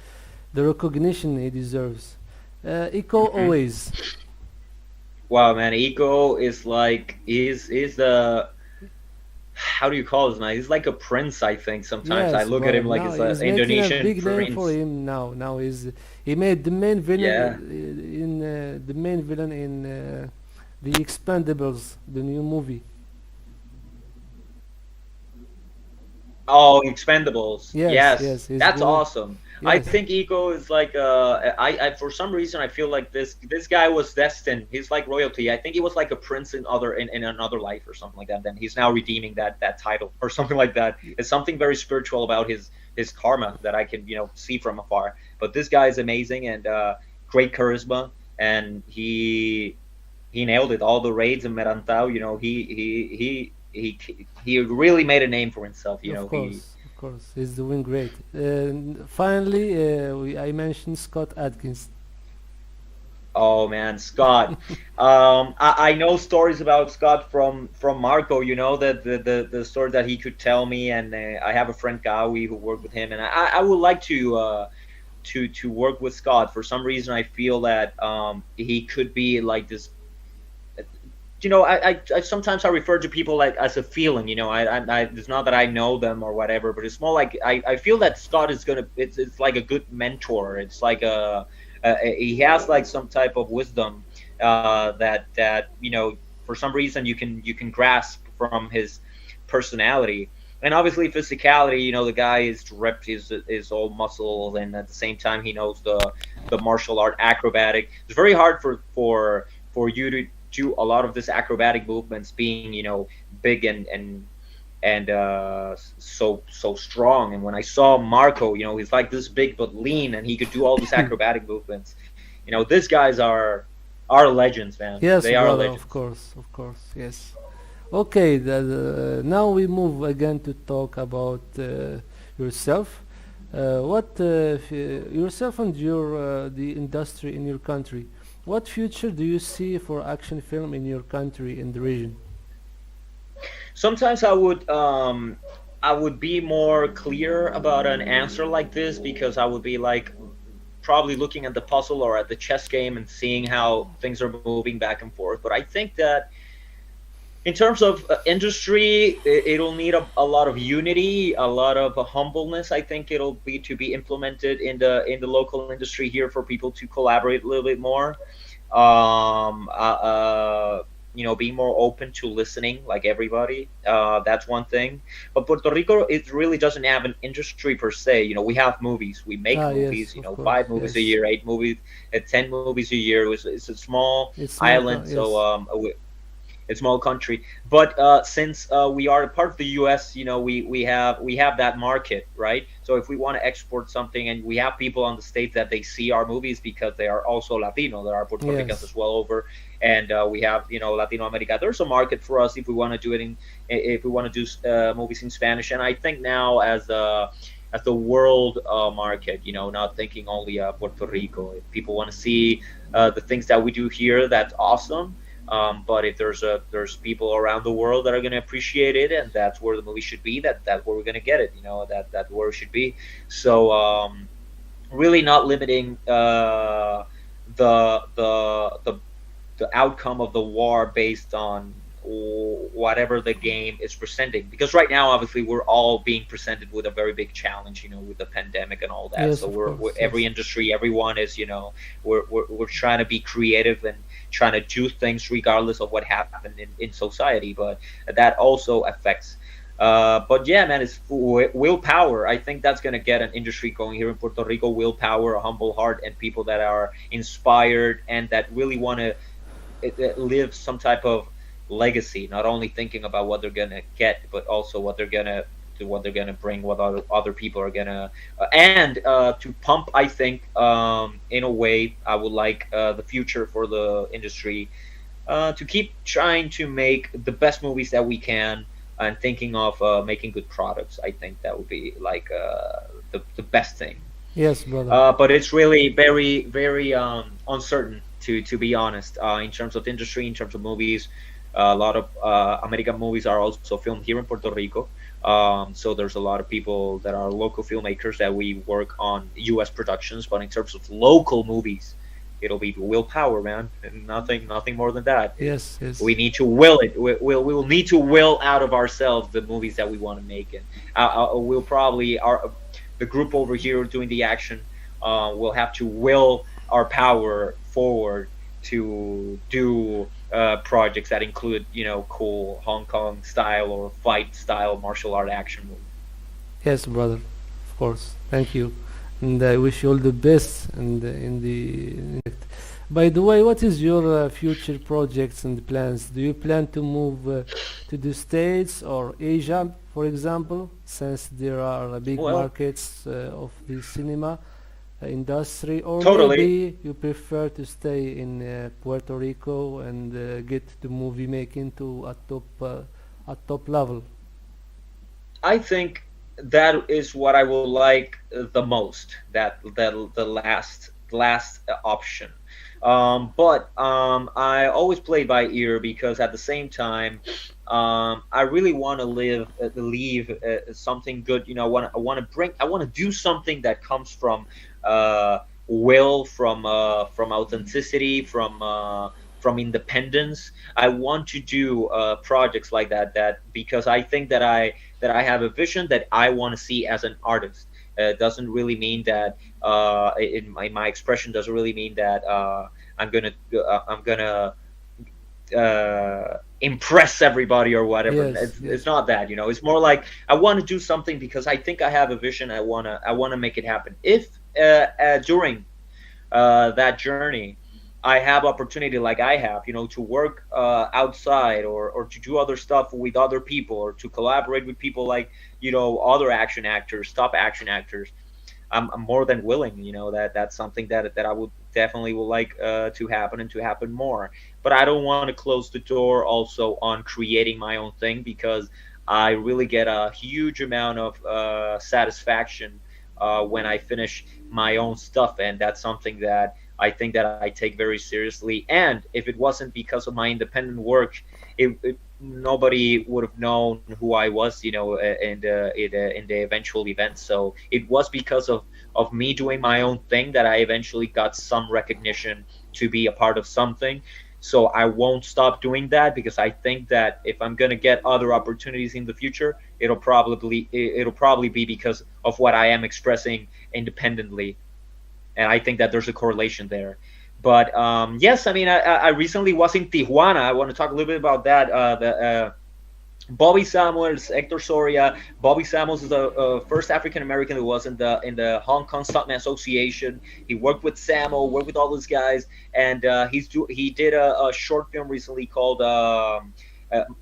recognition he deserves. Eco Hmm. always. Wow, man, Iko is like is the how do you call this man? He's like a prince. I think sometimes I Yes, look at brother. him like Now it's an he's making a Indonesian big name for prince. him now. Now he made the main villain Yeah. in the Expendables, the new movie. Oh, Expendables. Yes, Yes, yes, he's that's doing. awesome. I Yes, think Iko is like I for some reason I feel like this guy was destined. He's like royalty. I think he was like a prince in another life or something like that. Then he's now redeeming that title or something like that. It's something very spiritual about his karma that I can see from afar. But this guy is amazing and great charisma, and he nailed it. All the raids in Merantau, he really made a name for himself. He of course, he's doing great. And finally, I mentioned Scott Adkins. Oh man, Scott. I know stories about Scott from Marco. That the story that he could tell me, and I have a friend Gawi who worked with him, and I would like to work with Scott. For some reason, I feel that he could be like this. I sometimes I refer to people like as a feeling. It's not that I know them or whatever, but it's more like I feel that Scott is gonna. It's like a good mentor. It's like he has like some type of wisdom that for some reason you can grasp from his personality, and obviously physicality. The guy is ripped, is all muscle, and at the same time he knows the martial art acrobatic. It's very hard for you to do a lot of this acrobatic movements being big and so strong. And when I saw Marco, he's like this big but lean, and he could do all these acrobatic movements. These guys are legends, man. Yes, They are brother, legends. of course, yes. Okay, now we move again to talk about yourself. Yourself and the industry in your country. What future do you see for action film in your country in the region? Sometimes I would be more clear about an answer like this, because I would be like probably looking at the puzzle or at the chess game and seeing how things are moving back and forth. But I think that In terms of industry, it'll need a lot of unity, a lot of humbleness. I think it'll be to be implemented in the local industry here for people to collaborate a little bit more. Being more open to listening, like everybody. That's one thing. But Puerto Rico, it really doesn't have an industry per se. We have movies, we make Ah, yes, movies. of course. 5 movies a Yes, year, 8 movies, 10 movies a year. It's a small it's small. island, so Yes, a small country. But since we are a part of the U.S., we have that market, right? So if we want to export something, and we have people on the states that they see our movies because they are also Latino, there are Puerto Ricans yes, as well over, and we have Latino America. There's a market for us if we want to do it if we want to do movies in Spanish. And I think now as the world market, not thinking only Puerto Rico. If people want to see the things that we do here, that's awesome. But if there's people around the world that are going to appreciate it, and that's where the movie should be, that's where we're going to get it. That's where it should be. So really not limiting the the the the outcome of the war based on whatever the game is presenting, because right now obviously we're all being presented with a very big challenge, with the pandemic and all that. yes, So of we're course. every Yes, industry, everyone is, we're trying to be creative and trying to do things regardless of what happened in society. But that also affects, but yeah, man, it's willpower. I think that's going to get an industry going here in Puerto Rico. Willpower, a humble heart, and people that are inspired and that really want to live some type of legacy, not only thinking about what they're gonna get, but also what they're gonna bring, what other people are gonna, and to pump. I think in a way, I would like the future for the industry to keep trying to make the best movies that we can, and thinking of making good products. I think that would be like the best thing. yes, brother. But it's really very, very uncertain, to be honest, in terms of industry, in terms of movies. A lot of American movies are also filmed here in Puerto Rico. So there's a lot of people that are local filmmakers that we work on U.S. productions. But in terms of local movies, it'll be willpower, man, and nothing more than that. Yes, yes, We need to will it. We will need to will out of ourselves the movies that we want to make, and we'll probably the group over here doing the action will have to will our power forward to do projects that include, cool Hong Kong style or fight style martial art action movies. yes, brother. Of course. Thank you, and I wish you all the best. And by the way, what is your future projects and plans? Do you plan to move to the States or Asia, for example, since there are big Well, markets of the cinema industry, or totally. maybe you prefer to stay in Puerto Rico and get the movie making to a top level? I think that is what I would like the most. The last option. But I always play by ear, because at the same time, I really want to leave something good. I want to do something that comes from will, from authenticity, from independence. I want to do projects like that. Because I think that I have a vision that I want to see as an artist. It doesn't really mean that in my expression doesn't really mean that I'm gonna impress everybody or whatever. Yes, It's yes, not that. It's more like I want to do something because I think I have a vision. I wanna make it happen. If during that journey I have opportunity like I have, to work outside, or to do other stuff with other people, or to collaborate with people like, other action actors, top action actors. I'm more than willing. That's something that I would definitely would like to happen, and to happen more. But I don't want to close the door also on creating my own thing, because I really get a huge amount of satisfaction when I finish my own stuff, and that's something that I think that I take very seriously. And if it wasn't because of my independent work, nobody would have known who I was, in the eventual event. So it was because of me doing my own thing that I eventually got some recognition to be a part of something. So I won't stop doing that, because I think that if I'm gonna get other opportunities in the future, it'll probably be because of what I am expressing independently, and I think that there's a correlation there. But yes, I mean, I recently was in Tijuana. I want to talk a little bit about that. Bobby Samuels, Hector Soria. Bobby Samuels is the first African American who was in the Hong Kong Stuntman Association. He worked with Samo, worked with all those guys, and he did a short film recently called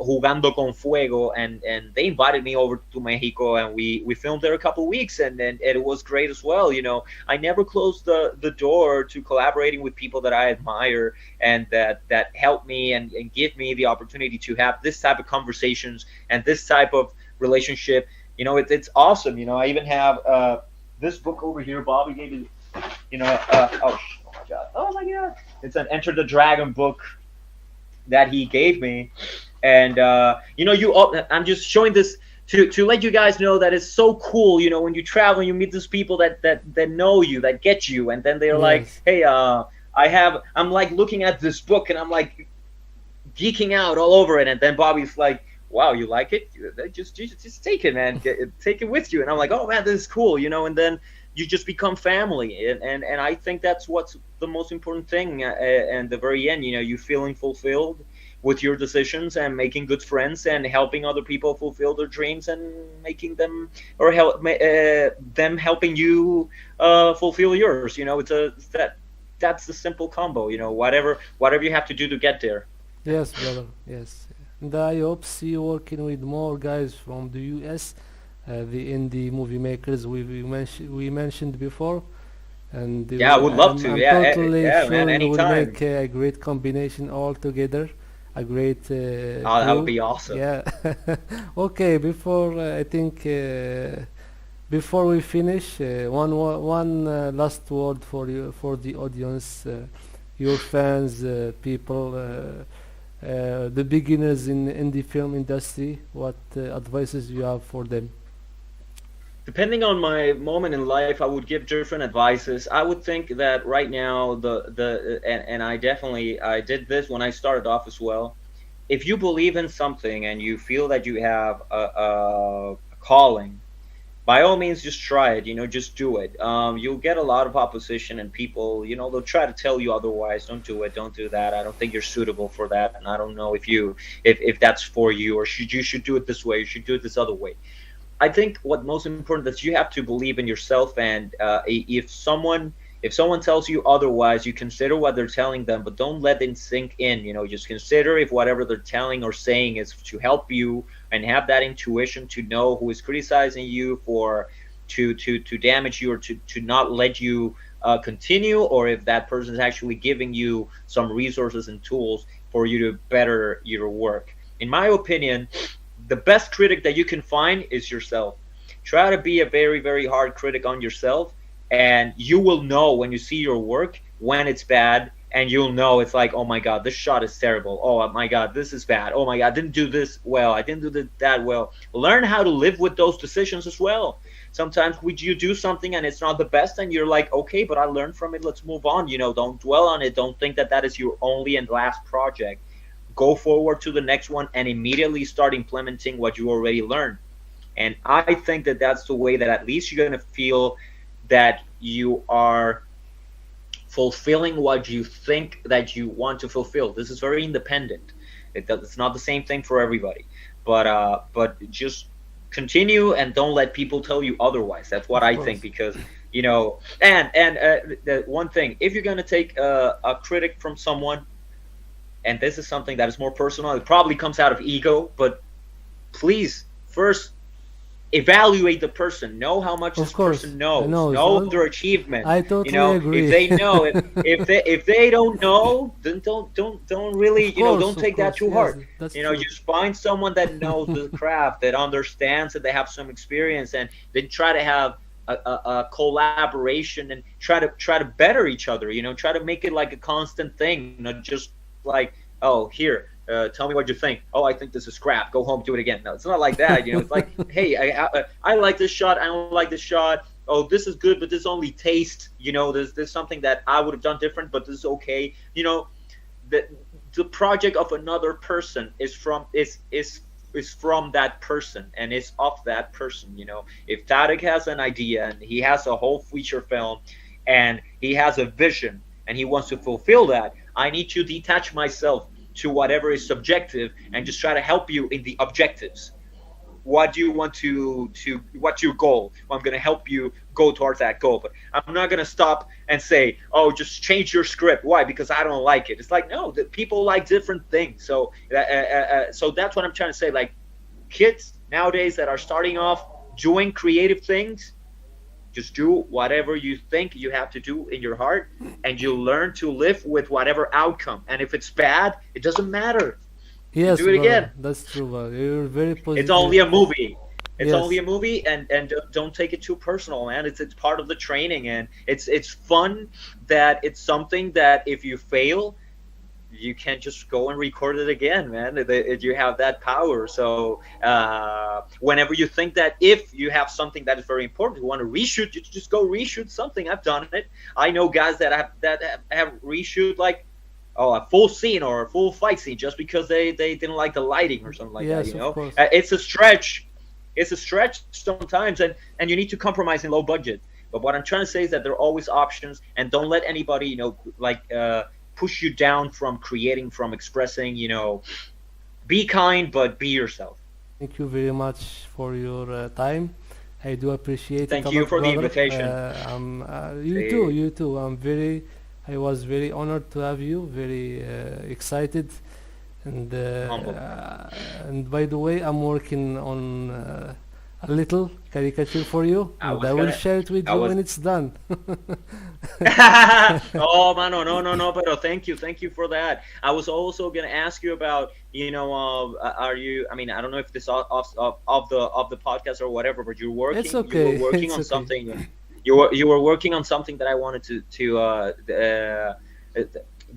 Jugando con Fuego, and they invited me over to Mexico, and we filmed there a couple of weeks, and it was great as well. You know, I never closed the door to collaborating with people that I admire and that help me and give me the opportunity to have this type of conversations and this type of relationship. You know, it's awesome. You know, I even have this book over here. Bobby gave me, you know, oh my god, it's an Enter the Dragon book that he gave me. And you know, I'm just showing this to let you guys know that it's so cool. You know, when you travel, you meet these people that know you, that get you, and then they're like, hey, I'm like looking at this book, and I'm like geeking out all over it. And then Bobby's like, wow, you like it? Just take it, man. Take it with you. And I'm like, oh man, this is cool, you know. And then you just become family, and I think that's what's the most important thing. And the very end, you know, you feeling fulfilled with your decisions and making good friends and helping other people fulfill their dreams and making them, or them helping you fulfill yours. You know, that's the simple combo. You know, whatever you have to do to get there. Yes, brother. Yes, and I hope see you working with more guys from the US, the indie movie makers we mentioned before. And yeah, I would love to. I'm Yeah, totally yeah, sure man, we will anytime. make a great combination all together. A great Oh, that would crew. be awesome. Yeah. Okay. Before I think before we finish, one last word for you, for the audience, your fans, people, the beginners in the film industry. What advices you have for them? Depending on my moment in life, I would give different advices. I would think that right now, and I did this when I started off as well. If you believe in something and you feel that you have a calling, by all means, just try it. You know, just do it. You'll get a lot of opposition, and people, you know, they'll try to tell you otherwise. Don't do it. Don't do that. I don't think you're suitable for that, and I don't know if that's for you, or you should do it this way. You should do it this other way. I think what most important is you have to believe in yourself, and if someone tells you otherwise, you consider what they're telling them, but don't let it sink in. You know, just consider if whatever they're telling or saying is to help you, and have that intuition to know who is criticizing you for to damage you, or to not let you continue, or if that person is actually giving you some resources and tools for you to better your work. In my opinion, the best critic that you can find is yourself. Try to be a very, very hard critic on yourself, and you will know when you see your work when it's bad, and you'll know it's like, oh my god, this shot is terrible. Oh my god, this is bad. Oh my god, I didn't do this well. I didn't do that well. Learn how to live with those decisions as well. Sometimes you do something and it's not the best, and you're like, okay, but I learned from it. Let's move on. You know, don't dwell on it. Don't think that is your only and last project. Go forward to the next one and immediately start implementing what you already learned. And I think that that's the way that at least you're going to feel that you are fulfilling what you think that you want to fulfill. This is very independent. It's not the same thing for everybody. But just continue and don't let people tell you otherwise. That's what I think, because, you know, and the one thing, if you're going to take a critic from someone, and this is something that is more personal, it probably comes out of ego, but please first evaluate the person. Know how much this person knows. Know their achievement. I totally you know, agree. If they know, if they don't know, then don't really, you know, don't take that too hard. You know, just find someone that knows the craft, that understands, that they have some experience, and then try to have a collaboration and try to better each other. You know, try to make it like a constant thing, not just like, oh, here, tell me what you think. Oh, I think this is crap. Go home, do it again. No, it's not like that. You know, it's like, hey, I like this shot. I don't like this shot. Oh, this is good, but this only taste. You know, there's something that I would have done different, but this is okay. You know, the project of another person is from that person and is of that person. If Tarek has an idea and he has a whole feature film and he has a vision and he wants to fulfill that, I need to detach myself to whatever is subjective and just try to help you in the objectives. What do you want to what's your goal? Well, I'm going to help you go towards that goal, but I'm not going to stop and say, oh, just change your script. Why? Because I don't like it. It's like, no, that people like different things. So so that's what I'm trying to say. Like, kids nowadays that are starting off doing creative things, just do whatever you think you have to do in your heart, and you learn to live with whatever outcome. And if it's bad, it doesn't matter. Yes, Do it brother, again. that's true, brother. You're very It's positive. only a movie. It's Yes. only a movie, and don't take it too personal, man. It's part of the training, and it's fun that it's something that if you fail, you can just go and record it again, man. You have that power. So whenever you think that if you have something that is very important, you want to reshoot, you just go reshoot something. I've done it. I know guys that have reshoot like a full scene or a full fight scene just because they didn't like the lighting or something like Yes, that. of course. It's a stretch. It's a stretch sometimes, and you need to compromise in low budget. But what I'm trying to say is that there are always options, and don't let anybody push you down from creating, from expressing. Be kind, but be yourself. Thank you very much for your time. I do appreciate it Thank a you lot, for the brother. invitation. You too. I was very honored to have you. Very excited, and Humble. and by the way, I'm working on a little caricature for you, I and was I will gonna- share it with I you was- when it's done. Oh, mano, no, pero thank you for that. I was also gonna ask you about, are you? I mean, I don't know if this of the podcast or whatever, but you're working. It's okay. You were working It's on okay. something. You were working on something that I wanted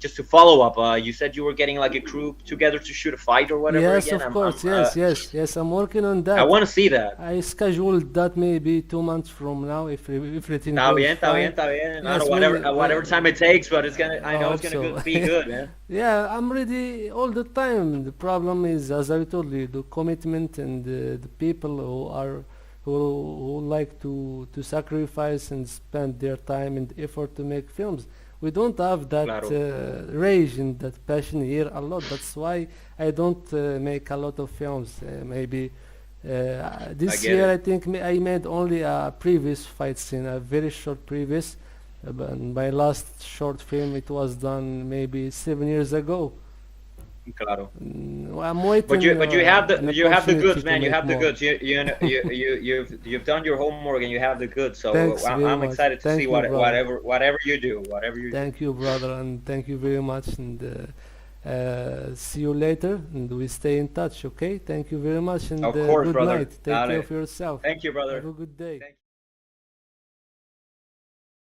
just to follow up. You said you were getting like a crew together to shoot a fight or whatever. Yes, again. of course. Yes. I'm working on that. I want to see that. I scheduled that maybe 2 months from now if everything Está goes bien, está bien, fine. está bien. I Yes, don't know, whatever we- time it takes, but it's gonna. I know I it's hope gonna so. be good, man. Yeah, I'm ready all the time. The problem is, as I told you, the commitment and the people who like to sacrifice and spend their time and effort to make films. We don't have that Claro. rage and that passion here a lot. That's why I don't make a lot of films. Maybe this get year it. I think I made only a previous fight scene, a very short previous. But my last short film, it was done maybe 7 years ago. Claro. I'm waiting. But you have an the opportunity goods, to man. You make have the more. goods. You've done your homework and you have the goods. So Thanks very I'm much. excited to Thank see you, brother. whatever you do, whatever you. Thank you, brother, and thank you very much. And see you later. And we stay in touch, okay? Thank you very much, and Of course, good brother. night. Take care Dale. of yourself. Thank you, brother. Have a good day. Thank you.